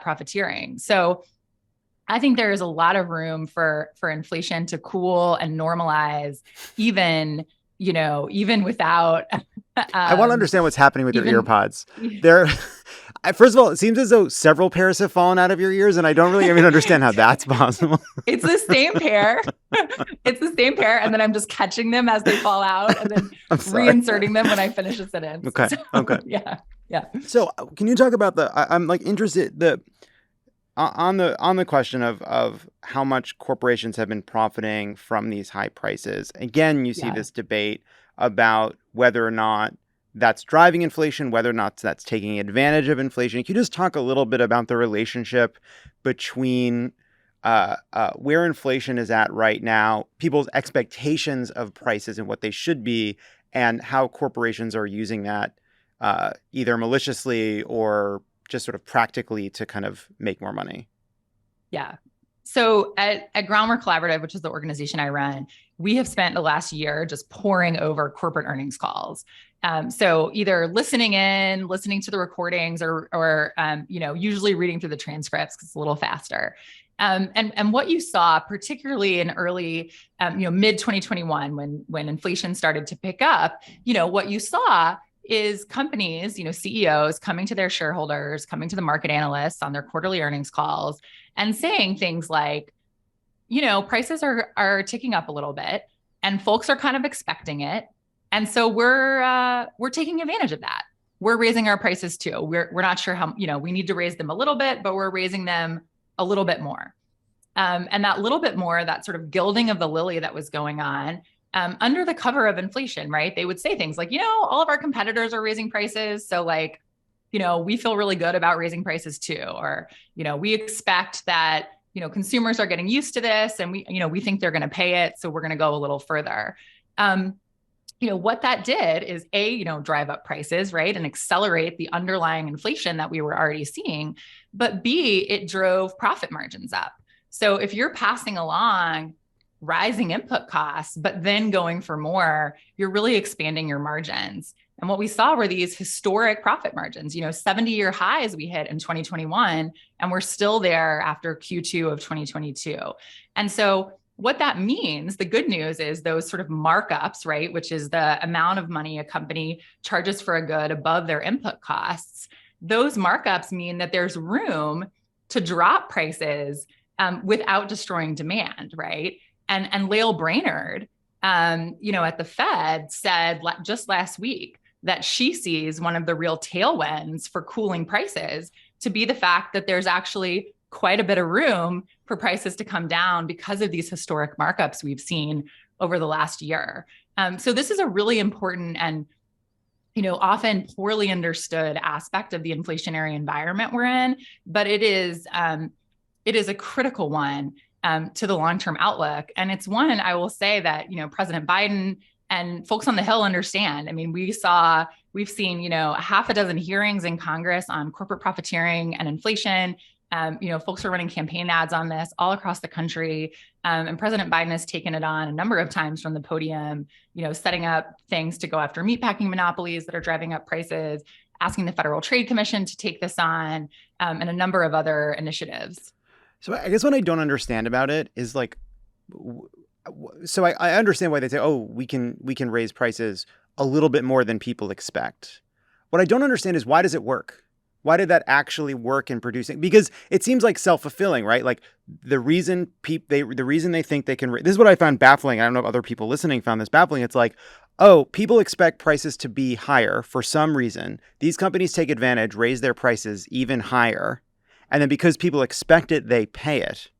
profiteering. So I think there is a lot of room for inflation to cool and normalize, even without. I want to understand what's happening with your ear pods. First of all, it seems as though several pairs have fallen out of your ears, and I don't really understand how that's possible. It's the same pair. And then I'm just catching them as they fall out, and then reinserting them when I finish a sentence. Okay. Okay. Yeah. So, can you talk about I'm interested on the question of how much corporations have been profiting from these high prices. Again, you see this debate about whether or not that's driving inflation, whether or not that's taking advantage of inflation. Can you just talk a little bit about the relationship between where inflation is at right now, people's expectations of prices and what they should be, and how corporations are using that either maliciously or just sort of practically to kind of make more money? Yeah. So at Groundwork Collaborative, which is the organization I run, we have spent the last year just poring over corporate earnings calls. So either listening to the recordings, or usually reading through the transcripts because it's a little faster. And what you saw, particularly in early, mid 2021, when inflation started to pick up, what you saw is companies, CEOs coming to their shareholders, coming to the market analysts on their quarterly earnings calls and saying things like, prices are ticking up a little bit and folks are kind of expecting it. And so we're taking advantage of that. We're raising our prices too. We're not sure how, we need to raise them a little bit, but we're raising them a little bit more. And that little bit more, that sort of gilding of the lily that was going on, under the cover of inflation, right? They would say things like, all of our competitors are raising prices. So we feel really good about raising prices too. Or, we expect that, consumers are getting used to this and we think they're going to pay it. So we're going to go a little further. What that did is drive up prices, right? And accelerate the underlying inflation that we were already seeing. But B, it drove profit margins up. So if you're passing along rising input costs, but then going for more, you're really expanding your margins. And what we saw were these historic profit margins, 70-year highs we hit in 2021, and we're still there after Q2 of 2022. And so what that means, the good news is those sort of markups, right, which is the amount of money a company charges for a good above their input costs, those markups mean that there's room to drop prices without destroying demand, right? And Lael Brainerd, at the Fed said just last week that she sees one of the real tailwinds for cooling prices to be the fact that there's actually quite a bit of room for prices to come down because of these historic markups we've seen over the last year. So this is a really important and often poorly understood aspect of the inflationary environment we're in, but it is a critical one to the long-term outlook. And it's one I will say that, President Biden and folks on the Hill understand. I mean, we've seen, a half a dozen hearings in Congress on corporate profiteering and inflation. Folks are running campaign ads on this all across the country. And President Biden has taken it on a number of times from the podium, setting up things to go after meatpacking monopolies that are driving up prices, asking the Federal Trade Commission to take this on, and a number of other initiatives. So I guess what I don't understand about it is so I understand why they say, oh, we can raise prices a little bit more than people expect. What I don't understand is, why does it work? Why did that actually work in producing? Because it seems like self-fulfilling, right? Like the reason they think they can, this is what I found baffling. I don't know if other people listening found this baffling. It's like, oh, people expect prices to be higher for some reason. These companies take advantage, raise their prices even higher. And then because people expect it, they pay it.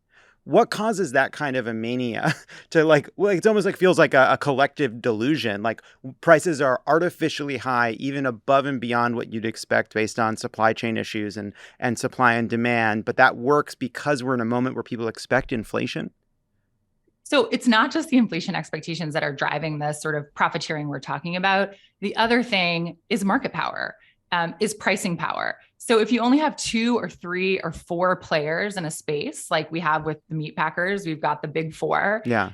What causes that kind of a mania to it's almost feels like a collective delusion. Like prices are artificially high, even above and beyond what you'd expect based on supply chain issues and supply and demand. But that works because we're in a moment where people expect inflation. So it's not just the inflation expectations that are driving this sort of profiteering we're talking about. The other thing is market power, is pricing power. So if you only have 2 or 3 or 4 players in a space, like we have with the meat packers, we've got the big 4. Yeah.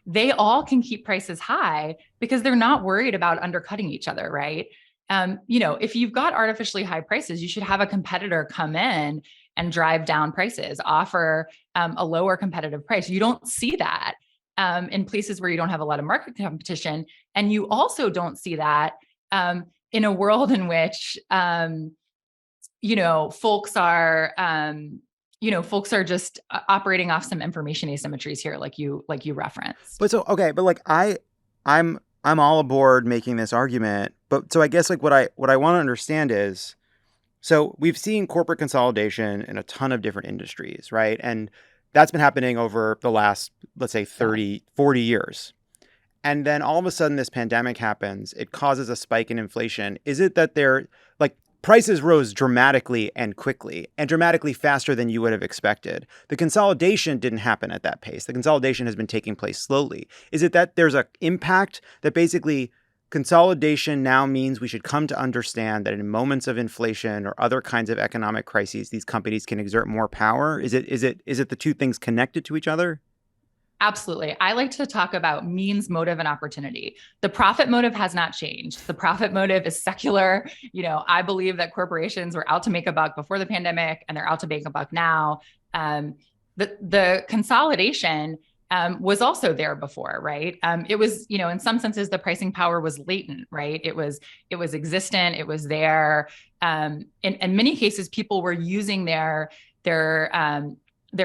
They all can keep prices high because they're not worried about undercutting each other, right? If you've got artificially high prices, you should have a competitor come in and drive down prices, offer a lower competitive price. You don't see that in places where you don't have a lot of market competition. And you also don't see that in a world in which folks are just operating off some information asymmetries here, like you referenced. I'm all aboard making this argument, but so I guess what I want to understand is, so we've seen corporate consolidation in a ton of different industries, right? And that's been happening over the last, let's say 30, 40 years. And then all of a sudden this pandemic happens, it causes a spike in inflation. Is it that prices rose dramatically and quickly and dramatically faster than you would have expected? The consolidation didn't happen at that pace. The consolidation has been taking place slowly. Is it that there's an impact that basically consolidation now means we should come to understand that in moments of inflation or other kinds of economic crises, these companies can exert more power? Is it the two things connected to each other? Absolutely. I like to talk about means, motive, and opportunity. The profit motive has not changed. The profit motive is secular. I believe that corporations were out to make a buck before the pandemic, and they're out to make a buck now. The consolidation was also there before, right? It was, in some senses, the pricing power was latent, right? It was existent. It was there. In many cases, people were using their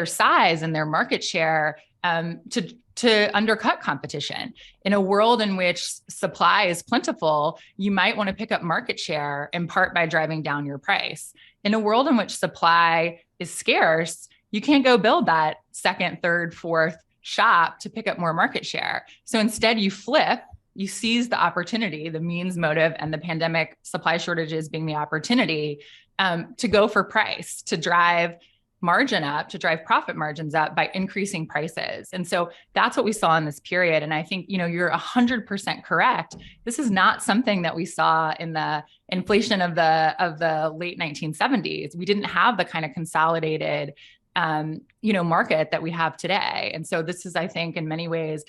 size and their market share to undercut competition. In a world in which supply is plentiful, you might want to pick up market share in part by driving down your price. In a world in which supply is scarce, you can't go build that second, third, fourth shop to pick up more market share. So instead you seize the opportunity, the means, motive, and the pandemic supply shortages being the opportunity to go for price, to drive margin up, to drive profit margins up by increasing prices. And so that's what we saw in this period. And I think, you're 100% correct. This is not something that we saw in the inflation of the late 1970s. We didn't have the kind of consolidated market that we have today. And so this is, I think, in many ways,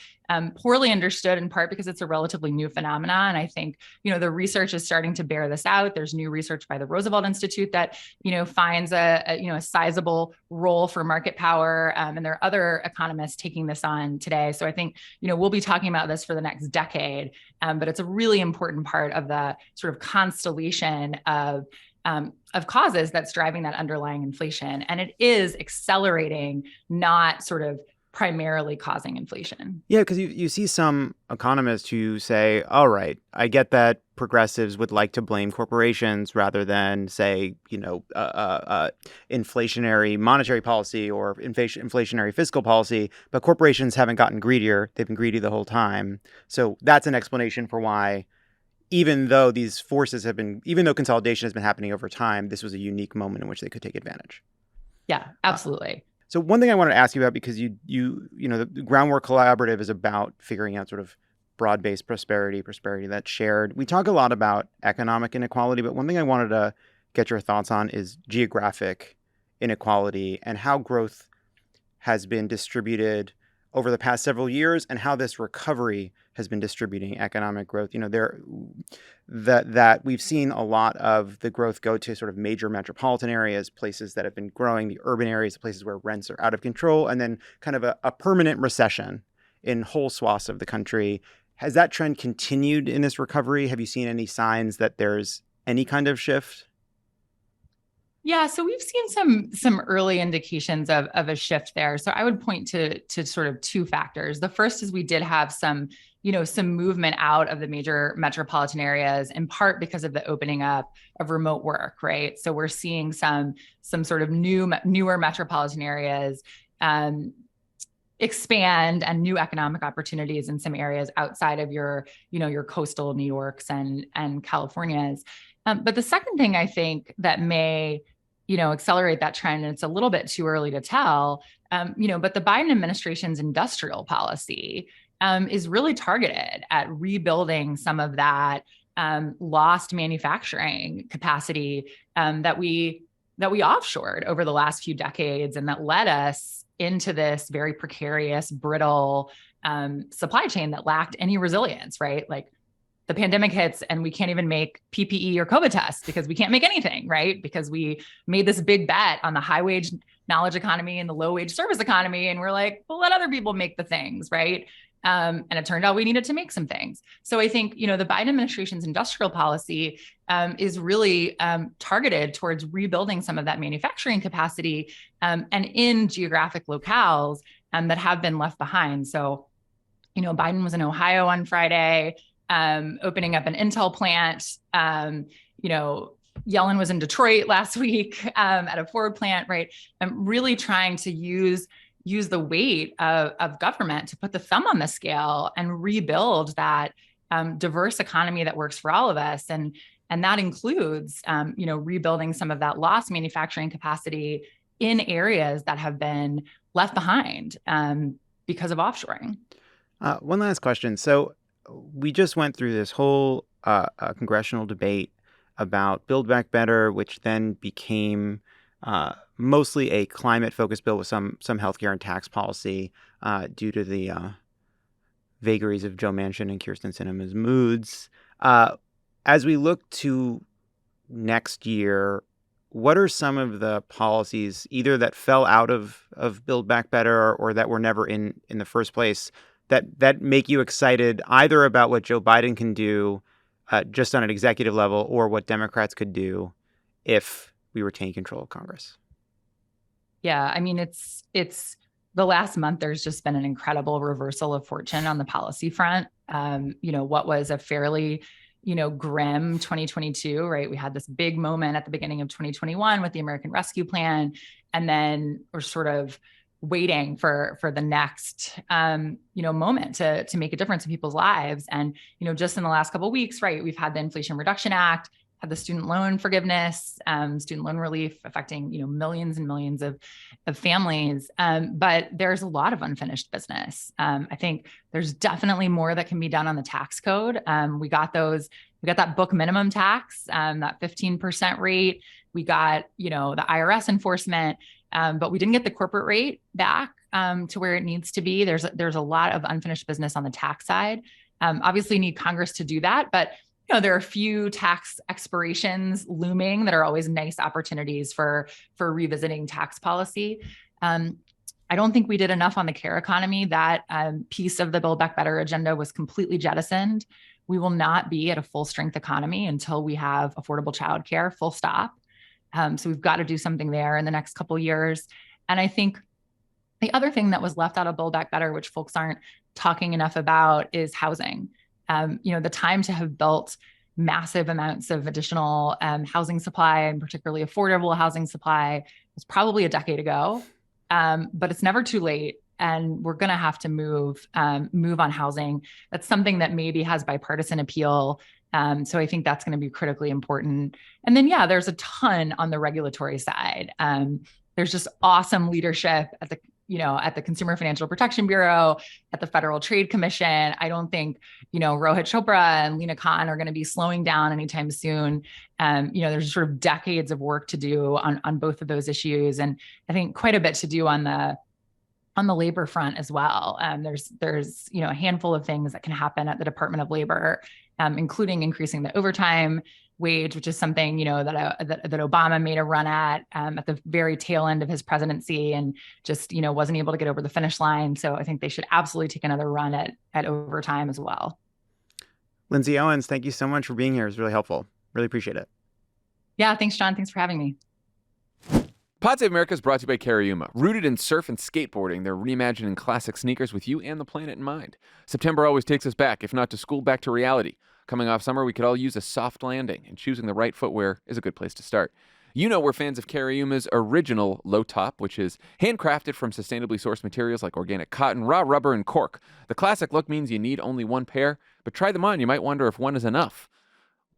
poorly understood, in part because it's a relatively new phenomenon. And I think, the research is starting to bear this out. There's new research by the Roosevelt Institute that, finds a sizable role for market power. And there are other economists taking this on today. So I think, we'll be talking about this for the next decade, but it's a really important part of the sort of constellation of causes that's driving that underlying inflation. And it is accelerating, not sort of primarily causing inflation. Yeah, because you see some economists who say, all right, I get that progressives would like to blame corporations rather than, say, inflationary monetary policy or inflationary fiscal policy, but corporations haven't gotten greedier. They've been greedy the whole time. So that's an explanation for why, even though consolidation has been happening over time, this was a unique moment in which they could take advantage. Yeah, absolutely. So one thing I wanted to ask you about, because the Groundwork Collaborative is about figuring out sort of broad-based prosperity that's shared. We talk a lot about economic inequality, but one thing I wanted to get your thoughts on is geographic inequality and how growth has been distributed over the past several years and how this recovery has been distributing economic growth. That we've seen a lot of the growth go to sort of major metropolitan areas, places that have been growing, the urban areas, places where rents are out of control, and then kind of a permanent recession in whole swaths of the country. Has that trend continued in this recovery? Have you seen any signs that there's any kind of shift? Yeah, so we've seen some early indications of a shift there. So I would point to sort of two factors. The first is we did have some movement out of the major metropolitan areas, in part because of the opening up of remote work, right? So we're seeing some sort of newer metropolitan areas expand, and new economic opportunities in some areas outside of your coastal New Yorks and Californias. But the second thing I think that may, accelerate that trend, and it's a little bit too early to tell, but the Biden administration's industrial policy is really targeted at rebuilding some of that lost manufacturing capacity that we offshored over the last few decades, and that led us into this very precarious, brittle supply chain that lacked any resilience, right? Like, the pandemic hits and we can't even make PPE or COVID tests because we can't make anything, right? Because we made this big bet on the high wage knowledge economy and the low wage service economy. And we're like, well, let other people make the things, right? And it turned out we needed to make some things. So I think, the Biden administration's industrial policy is really targeted towards rebuilding some of that manufacturing capacity and in geographic locales that have been left behind. So, Biden was in Ohio on Friday, opening up an Intel plant. Yellen was in Detroit last week at a Ford plant, right? Really trying to use the weight of government to put the thumb on the scale and rebuild that diverse economy that works for all of us. And that includes, rebuilding some of that lost manufacturing capacity in areas that have been left behind because of offshoring. One last question. So we just went through this whole congressional debate about Build Back Better, which then became mostly a climate-focused bill with some healthcare and tax policy due to the vagaries of Joe Manchin and Kyrsten Sinema's moods. As we look to next year, what are some of the policies either that fell out of Build Back Better or that were never in the first place that make you excited either about what Joe Biden can do just on an executive level or what Democrats could do if we retain control of Congress? Yeah, I mean, it's the last month, there's just been an incredible reversal of fortune on the policy front. What was a fairly, grim 2022, right? We had this big moment at the beginning of 2021 with the American Rescue Plan, and then we're sort of waiting for the next, moment to make a difference in people's lives. And, just in the last couple of weeks, right, we've had the Inflation Reduction Act, had the student loan forgiveness, student loan relief affecting, millions and millions of families. But there's a lot of unfinished business. I think there's definitely more that can be done on the tax code. We got those We got that book minimum tax, that 15% rate. We got, the IRS enforcement, but we didn't get the corporate rate back to where it needs to be. There's a lot of unfinished business on the tax side. Obviously need Congress to do that, but there are a few tax expirations looming that are always nice opportunities for revisiting tax policy. I don't think we did enough on the care economy. That piece of the Build Back Better agenda was completely jettisoned. We will not be at a full strength economy until we have affordable childcare, full stop. So we've got to do something there in the next couple of years. And I think the other thing that was left out of Build Back Better, which folks aren't talking enough about, is housing. The time to have built massive amounts of additional housing supply, and particularly affordable housing supply, was probably a decade ago. But it's never too late. And we're going to have to move on housing. That's something that maybe has bipartisan appeal. So I think that's going to be critically important. And then, there's a ton on the regulatory side. There's just awesome leadership at the Consumer Financial Protection Bureau, at the Federal Trade Commission. I don't think, Rohit Chopra and Lena Khan are going to be slowing down anytime soon. There's sort of decades of work to do on both of those issues. And I think quite a bit to do on the labor front as well. There's a handful of things that can happen at the Department of Labor, including increasing the overtime wage, which is something that Obama made a run at the very tail end of his presidency, and just wasn't able to get over the finish line. So I think they should absolutely take another run at overtime as well. Lindsay Owens, thank you so much for being here. It was really helpful. Really appreciate it. Yeah, thanks, Jon. Thanks for having me. Pod Save America is brought to you by Cariuma. Rooted in surf and skateboarding, they're reimagining classic sneakers with you and the planet in mind. September always takes us back, if not to school, back to reality. Coming off summer, we could all use a soft landing, and choosing the right footwear is a good place to start. We're fans of Cariuma's original low top, which is handcrafted from sustainably sourced materials like organic cotton, raw rubber, and cork. The classic look means you need only one pair, but try them on. You might wonder if one is enough.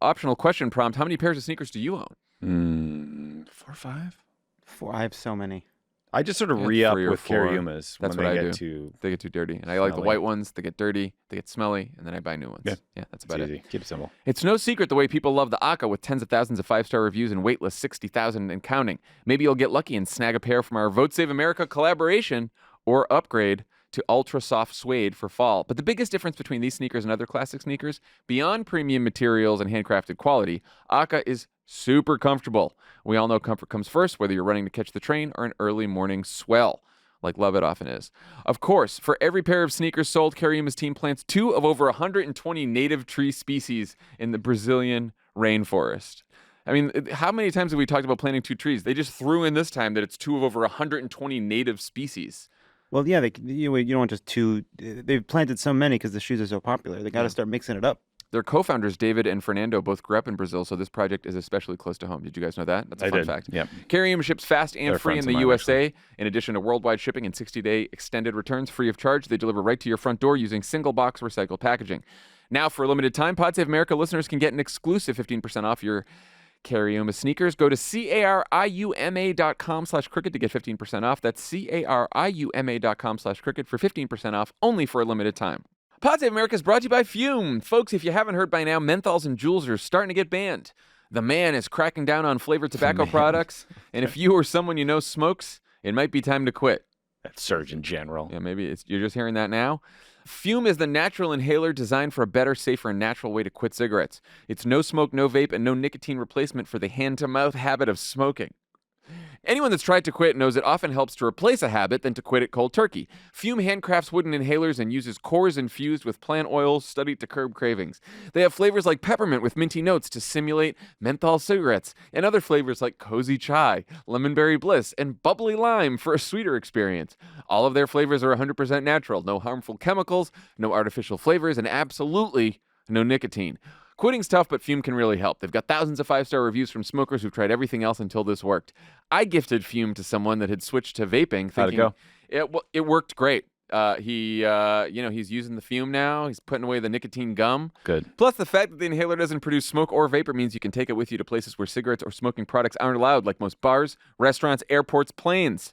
Optional question prompt: how many pairs of sneakers do you own? 4 or 5? 4. I have so many. I just sort of Yeah, re-up 3 or with 4. Cariumas That's when what they I get do. too They get too dirty. And I like the smelly. white ones. They get dirty, they get smelly, and then I buy new ones. Yeah. That's about easy. it. Keep it simple. It's no secret the way people love the Aka, with tens of thousands of 5-star reviews and waitlist 60,000 and counting. Maybe you'll get lucky and snag a pair from our Vote Save America collaboration, or upgrade to ultra soft suede for fall. But the biggest difference between these sneakers and other classic sneakers, beyond premium materials and handcrafted quality, Aka is super comfortable. We all know comfort comes first, whether you're running to catch the train or an early morning swell, like Lovett often is. Of course, for every pair of sneakers sold, Cariuma's team plants 2 of over 120 native tree species in the Brazilian rainforest. I mean, how many times have we talked about planting 2 trees? They just threw in this time that it's 2 of over 120 native species. Well, yeah, you don't want just 2. They've planted so many because the shoes are so popular. They got to start mixing it up. Their co-founders, David and Fernando, both grew up in Brazil, so this project is especially close to home. Did you guys know that? That's a fun fact. Yeah. Carium ships fast and They're free in friends the of mine, USA. In addition to worldwide shipping and 60-day extended returns free of charge, they deliver right to your front door using single-box recycled packaging. Now, for a limited time, Pod Save America listeners can get an exclusive 15% off your Cariuma sneakers. Go to cariuma.com/crooked to get 15% off. That's cariuma.com/crooked for 15% off, only for a limited time. Pod Save America is brought to you by Fume. Folks, if you haven't heard by now, menthols and Juuls are starting to get banned. The man is cracking down on flavored tobacco products, and if you or someone you know smokes, it might be time to quit. That's Surgeon General. Yeah, maybe you're just hearing that now. Fume is the natural inhaler designed for a better, safer, and natural way to quit cigarettes. It's no smoke, no vape, and no nicotine replacement for the hand-to-mouth habit of smoking. Anyone that's tried to quit knows it often helps to replace a habit than to quit it cold turkey. Fume handcrafts wooden inhalers and uses cores infused with plant oils studied to curb cravings. They have flavors like peppermint with minty notes to simulate menthol cigarettes, and other flavors like cozy chai, lemonberry bliss, and bubbly lime for a sweeter experience. All of their flavors are 100% natural, no harmful chemicals, no artificial flavors, and absolutely no nicotine. Quitting's tough, but Fume can really help. They've got thousands of 5-star reviews from smokers who've tried everything else until this worked. I gifted Fume to someone that had switched to vaping, thinking How'd it go? It worked great. He's using the Fume now. He's putting away the nicotine gum. Good. Plus, the fact that the inhaler doesn't produce smoke or vapor means you can take it with you to places where cigarettes or smoking products aren't allowed, like most bars, restaurants, airports, planes.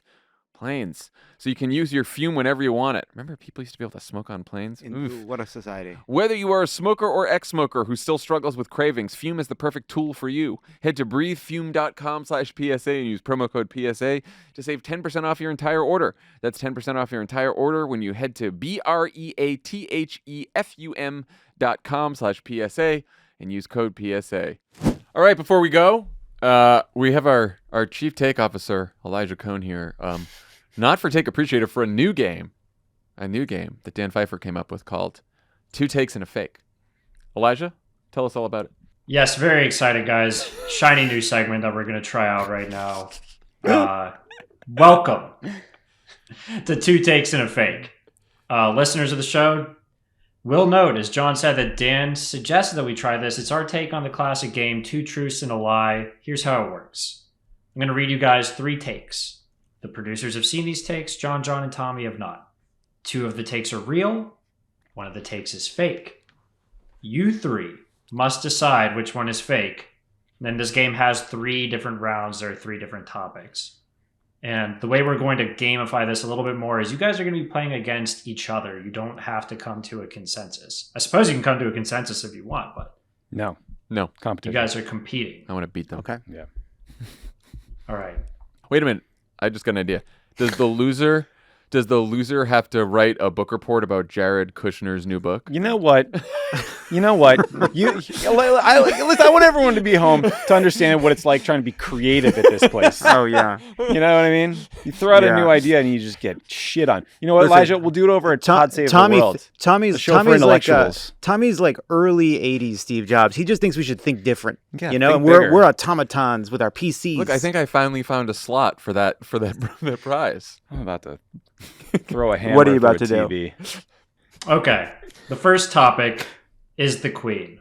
Planes. So you can use your fume whenever you want it. Remember people used to be able to smoke on planes? Ooh, what a society. Whether you are a smoker or ex-smoker who still struggles with cravings, Fume is the perfect tool for you. Head to breathefume.com/PSA and use promo code PSA to save 10% off your entire order. That's 10% off your entire order when you head to breathefum.com/PSA and use code PSA. All right, before we go, we have our chief take officer, Elijah Cohn here. Not for Take Appreciator, for a new game that Dan Pfeiffer came up with called Two Takes and a Fake. Elijah, tell us all about it. Yes, very excited, guys. Shiny new segment that we're going to try out right now. Welcome to Two Takes and a Fake. Listeners of the show will note, as Jon said, that Dan suggested that we try this. It's our take on the classic game, Two Truths and a Lie. Here's how it works. I'm going to read you guys 3 takes. The producers have seen these takes. Jon, and Tommy have not. 2 of the takes are real. 1 of the takes is fake. You 3 must decide which one is fake. And then this game has 3 different rounds. There are 3 different topics. And the way we're going to gamify this a little bit more is you guys are going to be playing against each other. You don't have to come to a consensus. I suppose you can come to a consensus if you want, but No. No. Competition. you guys are competing. I want to beat them. Okay. Yeah. All right. Wait a minute. I just got an idea. Does the loser have to write a book report about Jared Kushner's new book? You know what? I want everyone to be home to understand what it's like trying to be creative at this place. Oh, yeah. You know what I mean? You throw out a new idea and you just get shit on. You know what, Listen, Elijah? We'll do it over at Todd Save the World. Tommy's The show for like intellectuals. Tommy's like early 80s Steve Jobs. He just thinks we should think different. Yeah, you know, think and we're bigger. we're automatons with our PCs. Look, I think I finally found a slot for that prize. I'm about to throw a hammer What are you through about a to do? TV. Okay. The first topic is the Queen.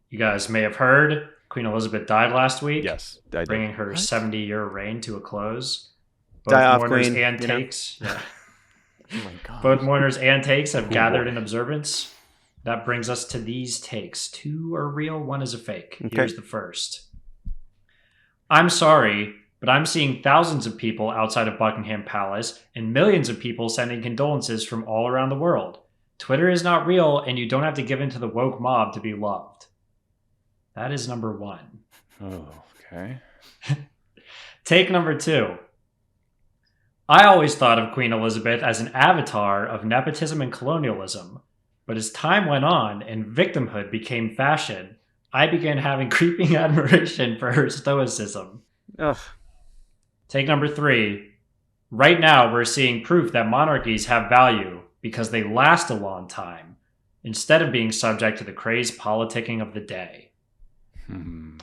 You guys may have heard Queen Elizabeth died last week. Yes, I did. Bringing her 70-year reign to a close. Both Die off, mourners Queen, and you know? takes. Yeah. oh my God. Both mourners and takes have gathered in observance. That brings us to these takes. 2 are real, 1 is a fake. Okay. Here's the first. I'm sorry, but I'm seeing thousands of people outside of Buckingham Palace and millions of people sending condolences from all around the world. Twitter is not real, and you don't have to give in to the woke mob to be loved. That is number 1. Oh, okay. Take number 2. I always thought of Queen Elizabeth as an avatar of nepotism and colonialism, but as time went on and victimhood became fashion, I began having creeping admiration for her stoicism. Ugh. Take number 3. Right now, we're seeing proof that monarchies have value because they last a long time, instead of being subject to the crazed politicking of the day.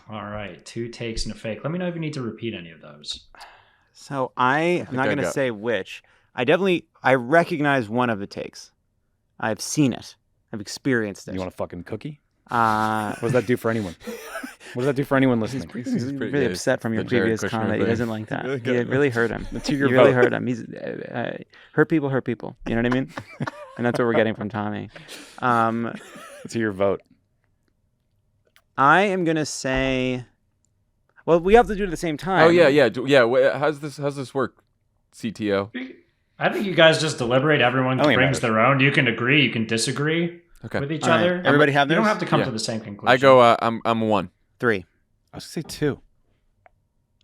All right, 2 takes and a fake. Let me know if you need to repeat any of those. So I'm not going to say which. I recognize one of the takes. I've seen it. I've experienced it. You want a fucking cookie? Uh, What does that do for anyone? What does that do for anyone listening? He's really upset from your the Jared previous Kushner comment. He thing. doesn't like that. Really It really hurt him. To your You really vote. hurt him. He's hurt people. You know what I mean? And that's what we're getting from Tommy. To your vote. I am gonna say. Well, we have to do it at the same time. Oh yeah. How's this work, CTO? I think you guys just deliberate. Everyone I think it brings matters. their own. You can agree, you can disagree Okay. with each All right. other. Everybody have You don't theirs? have to come Yeah. to the same conclusion. I go. I'm 1. 3. I was going to say 2.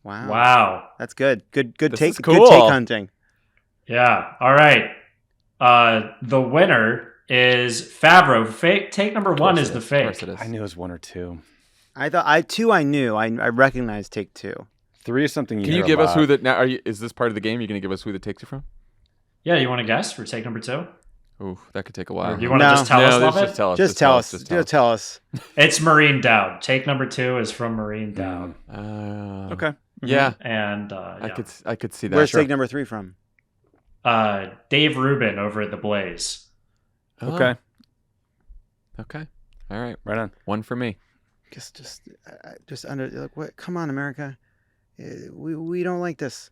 Wow. Wow. That's good. Good This take. is Good cool. take hunting. Yeah. All right. The winner is Favreau. Fake. Take number 1 is the Of course fake. it is. I knew it was 1 or 2. I knew. I recognized take 2. 3 is something you Can hear you a give us lot. who the now? Is this part of the game? You're gonna give us who the takes are from? Yeah. You want to guess for take number 2? Ooh, that could take a while. Or do you want to No. just tell us, Lovett? Just tell us. Just tell us. Just Just tell us. It's Marine Dowd. Take number 2 is from Marine Dowd. Okay. Yeah, And I could see that. Where's Sure. take number 3 from? Dave Rubin over at The Blaze. Oh, Okay. Okay. All right. Right on. 1 for me. Just under. Like, what? Come on, America. We don't like this.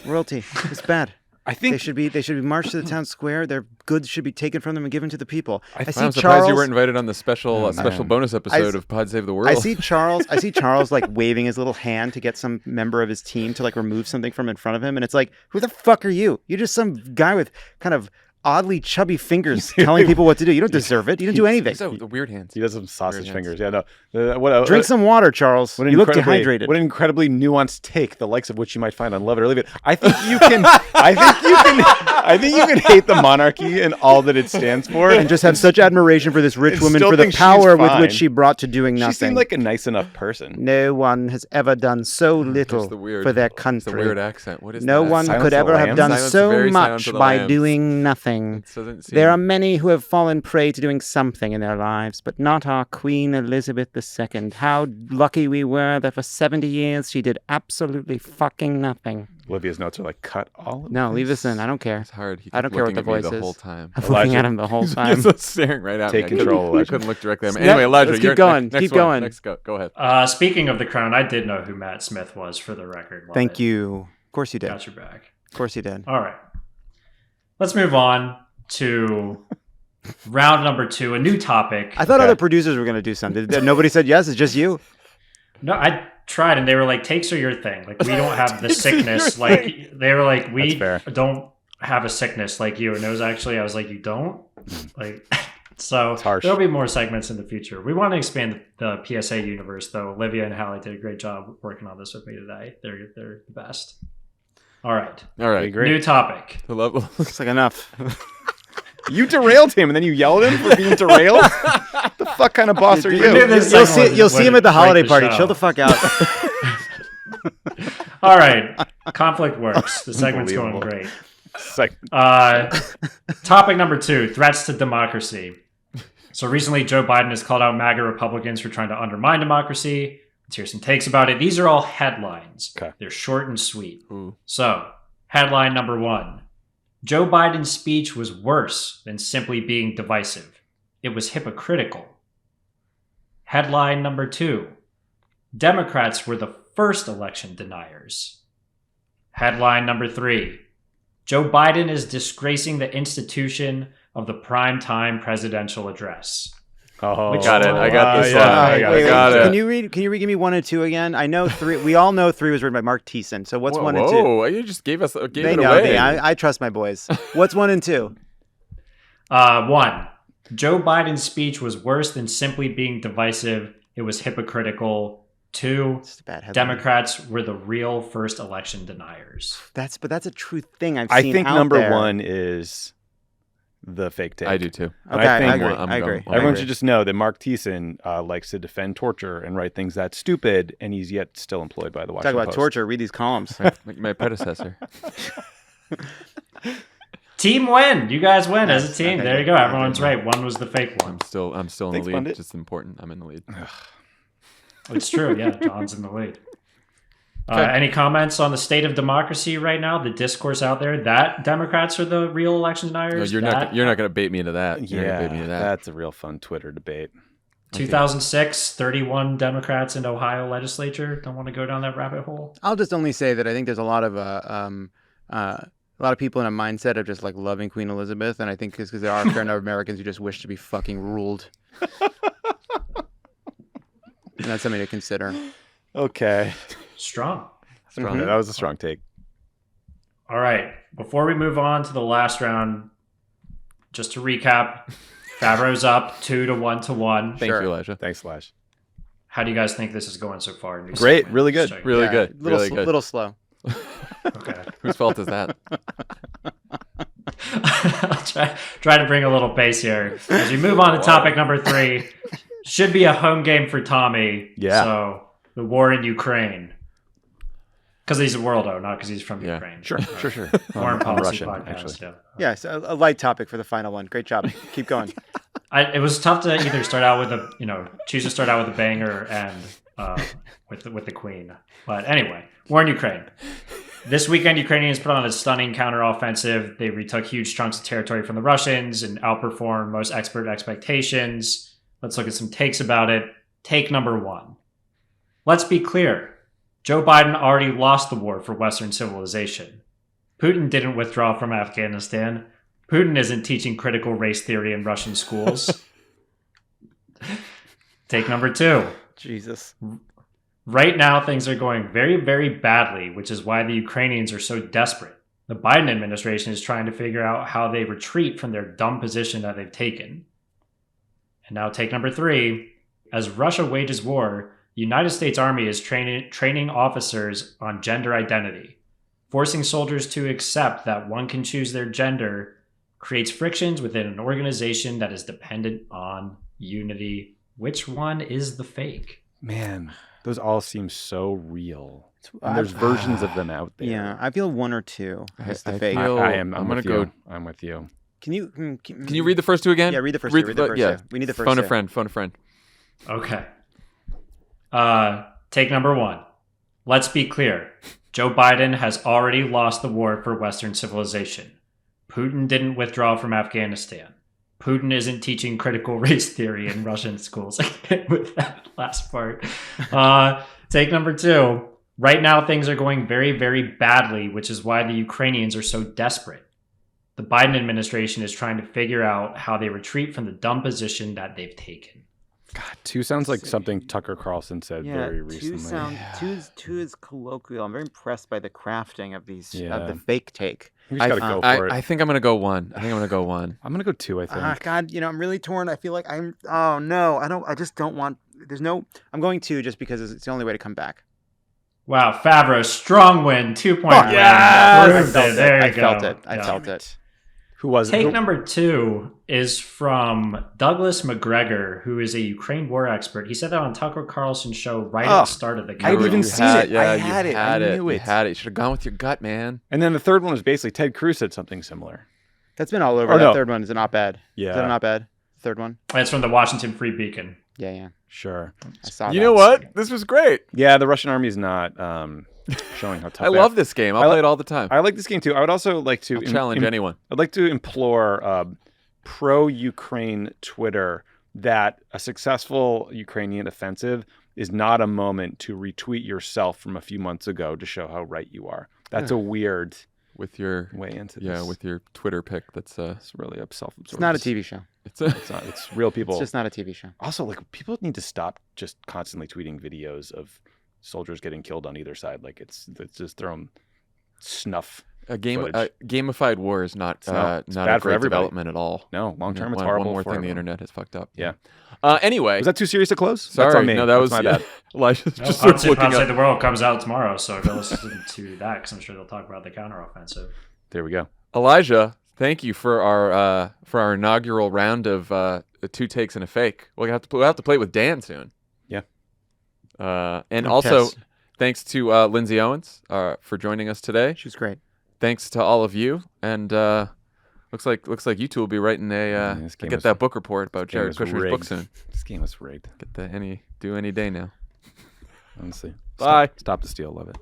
Royalty. It's bad. I think They should be marched to the town square. Their goods should be taken from them and given to the people. I see I'm surprised Charles. you weren't invited on the special bonus episode of Pod Save the World. I see Charles like waving his little hand to get some member of his team to like remove something from in front of him, and it's like, who the fuck are you? You're just some guy with kind of oddly chubby fingers telling people what to do. You don't deserve it. You don't do anything. So the weird hands. he does some sausage Weird fingers. hands. Yeah, no. Drink some water, Charles. You look dehydrated. What an incredibly nuanced take, the likes of which you might find on Lovett or Leave It. I think you can hate the monarchy and all that it stands for, and just have such admiration for this rich And woman still for the think she's power with fine. which she brought to doing She nothing. seemed like a nice enough person. No one has ever done so little the weird, for their It's the country. weird accent. What is No that? one Silence could of the ever have Lambs? done Silence, so very Silence much of the by Lambs. doing nothing. It doesn't seem... There are many who have fallen prey to doing something in their lives, but not our Queen Elizabeth II. How lucky we were that for 70 years she did absolutely fucking nothing. Olivia's notes are like, cut all of No, leave this. this in. I don't care. It's hard. He I don't kept care what looking the at me voice the is. whole time. I'm looking at him the whole time. He's staring right at me. Take control, I Elijah. couldn't look directly at him. Yeah, Anyway, Elijah, let's you're keep going. Next Keep one. going. Next, go ahead. Speaking of the crown, I did know who Matt Smith was, for the record. Love Thank it. you. Of course you did. Got your back. Of course you did. All right. Let's move on to round number 2, a new topic. I thought Okay. other producers were going to do something. Nobody said yes. It's just you. No, I tried, and they were like, "Takes are your thing. Like, we don't have the sickness. Like, they were like, we That's fair. don't have a sickness like you." And it was actually, I was like, "You don't?" Like, so It's harsh. there'll be more segments in the future. We want to expand the PSA universe, though. Olivia and Hallie did a great job working on this with me today. They're the best. All right, All right. Great. new topic. The level. It's like enough. You derailed him, and then you yelled at him for being derailed? The fuck kind of boss are We you? knew this You'll segment see. You'll see would him at the break holiday the party. show. Chill the fuck out. All right, conflict works. The segment's going Unbelievable. great. It's like, Topic number 2, threats to democracy. So recently, Joe Biden has called out MAGA Republicans for trying to undermine democracy. Let's hear some takes about it. These are all headlines. Okay. They're short and sweet. Ooh. So, headline number 1. Joe Biden's speech was worse than simply being divisive. It was hypocritical. Headline number 2. Democrats were the first election deniers. Headline number 3. Joe Biden is disgracing the institution of the primetime presidential address. oh, Got it. I got this yeah, one. I Wait, got wait, it. got it. Can you give me 1 and 2 again? I know 3. We all know 3 was written by Mark Thiessen. So what's 1 and 2? Whoa, you just gave They it know away. me. I trust my boys. What's 1 and 2? 1. Joe Biden's speech was worse than simply being divisive. It was hypocritical. 2. It's a bad headline. Democrats were the real first election deniers. But that's a true thing I've I seen think out number there. 1 is the fake take. I do too. And Okay, I I think agree. I'm I going- agree. I everyone agree. should just know that Mark Thiessen likes to defend torture and write things that stupid, and he's yet still employed by the Talk Washington about Post. torture. Read these columns. My predecessor. Team win. You guys win as a team. Okay, There you good. go. Everyone's right. 1 was the fake one. I'm still in Thanks, the lead. Pundit. It's important. I'm in the lead. It's true. Yeah, John's in the lead. Okay. Any comments on the state of democracy right now? The discourse out there that Democrats are the real election No, deniers. you're not going to bait me into that. You're Yeah, gonna bait me into that. that's a real fun Twitter debate. 2006, 31 Democrats in Ohio legislature. Don't want to go down that rabbit hole. I'll just only say that I think there's a lot of people in a mindset of just like loving Queen Elizabeth, and I think it's because there are a fair number of Americans who just wish to be fucking ruled. And that's something to consider. Okay. Strong. Strong. Yeah, that was a strong take. All right. Before we move on to the last round, just to recap, Favreau's up 2-1-1. Thank Sure. you, Elijah. Thanks, Slash. How do you guys think this is going so far? New Great, segment. really good. Just checking. Really Yeah, good. Little, Really good. little slow. Okay. Whose fault is that? I'll try to bring a little pace here. As we move on to topic number 3, should be a home game for Tommy. Yeah. So the war in Ukraine. Because he's a worldo, not because he's from Yeah. Ukraine. Sure. Foreign I'm policy Russian, podcast. actually. Yeah. Yes, a light topic for the final one. Great job. Keep going. It was tough to either start out with choose to start out with a banger and with the Queen. But anyway, war in Ukraine. This weekend, Ukrainians put on a stunning counteroffensive. They retook huge chunks of territory from the Russians and outperformed most expert expectations. Let's look at some takes about it. Take number 1. Let's be clear. Joe Biden already lost the war for Western civilization. Putin didn't withdraw from Afghanistan. Putin isn't teaching critical race theory in Russian schools. Take number 2. Jesus. Right now, things are going very, very badly, which is why the Ukrainians are so desperate. The Biden administration is trying to figure out how they retreat from their dumb position that they've taken. And now take number 3. As Russia wages war, the United States Army is training officers on gender identity. Forcing soldiers to accept that one can choose their gender creates frictions within an organization that is dependent on unity. Which one is the fake? Man, those all seem so real. And there's versions of them out there. Yeah, I feel 1 or 2 is the I fake. feel- I'm gonna with go- you. I'm with you. Can you Can you read the first 2 again? Yeah, read the first 2. Read the first 2. We need the first Phone 2. a friend. Phone a friend. Okay. Take number 1. Let's be clear. Joe Biden has already lost the war for Western civilization. Putin didn't withdraw from Afghanistan. Putin isn't teaching critical race theory in Russian schools. I can't with that last part. Take number 2. Right now, things are going very, very badly, which is why the Ukrainians are so desperate. The Biden administration is trying to figure out how they retreat from the dumb position that they've taken. God, 2 sounds like something Tucker Carlson said very recently. Two is colloquial. I'm very impressed by the crafting of these of Yeah. the fake take. We just gotta go for it. I think I'm gonna go 1. I think I'm gonna go 1. I'm gonna go 2. I think. God, I'm really torn. I feel like oh no, I just don't want. I'm going 2 just because it's the only way to come back. Wow, Favreau, strong win, 2-point win. yes! Proved it. There you go. I felt it. Who was it? Take number 2 is from Douglas McGregor, who is a Ukraine war expert. He said that on Tucker Carlson's show right at the start of the I'd coverage. even You seen had- it. Yeah, I you had it. had I it. knew You it. had it. You should have gone with your gut, man. And then the third one was basically Ted Cruz said something similar. That's been all over. Oh, That no. third one is an op-ed. Yeah. Is that an op-ed? Third one? It's from the Washington Free Beacon. Yeah. Sure. I saw You that. know what? This was great. Yeah, the Russian army is not showing how tough. I they love are. this game. I'll I play li- it all the time. I like this game too. I would also like to I'll challenge anyone. I'd like to implore pro-Ukraine Twitter that a successful Ukrainian offensive is not a moment to retweet yourself from a few months ago to show how right you are. That's a weird With your way into this. with your Twitter pic. That's It's really self-absorbed. It's not a TV show. it's a, It's not. It's real people. It's just not a TV show. Also, like, people need to stop just constantly tweeting videos of soldiers getting killed on either side. Like, it's just their own snuff. a game. Footage. Gamified war is not It's not a bad for great everybody. development at all. No, long term, it's one, horrible. One more for thing the everyone. internet has fucked up. Yeah. Anyway, Was that too serious to close? sorry. That's on me. No, that That's was my bad. Elijah's No, just sort of Outside looking up. the World comes out tomorrow, so go listen to that because I'm sure they'll talk about the counteroffensive. There we go. Elijah, thank you for our inaugural round of 2 takes and a fake. We'll have to play it with Dan soon. Yeah. And Good also, test. thanks to Lindsay Owens for joining us today. She's great. Thanks to all of you, and looks like you two will be writing this game get is- that book report about this game Jared is Kushner's book rigged. soon. This game was rigged. Get the any day now. Honestly. Bye. Stop the steal. Love it.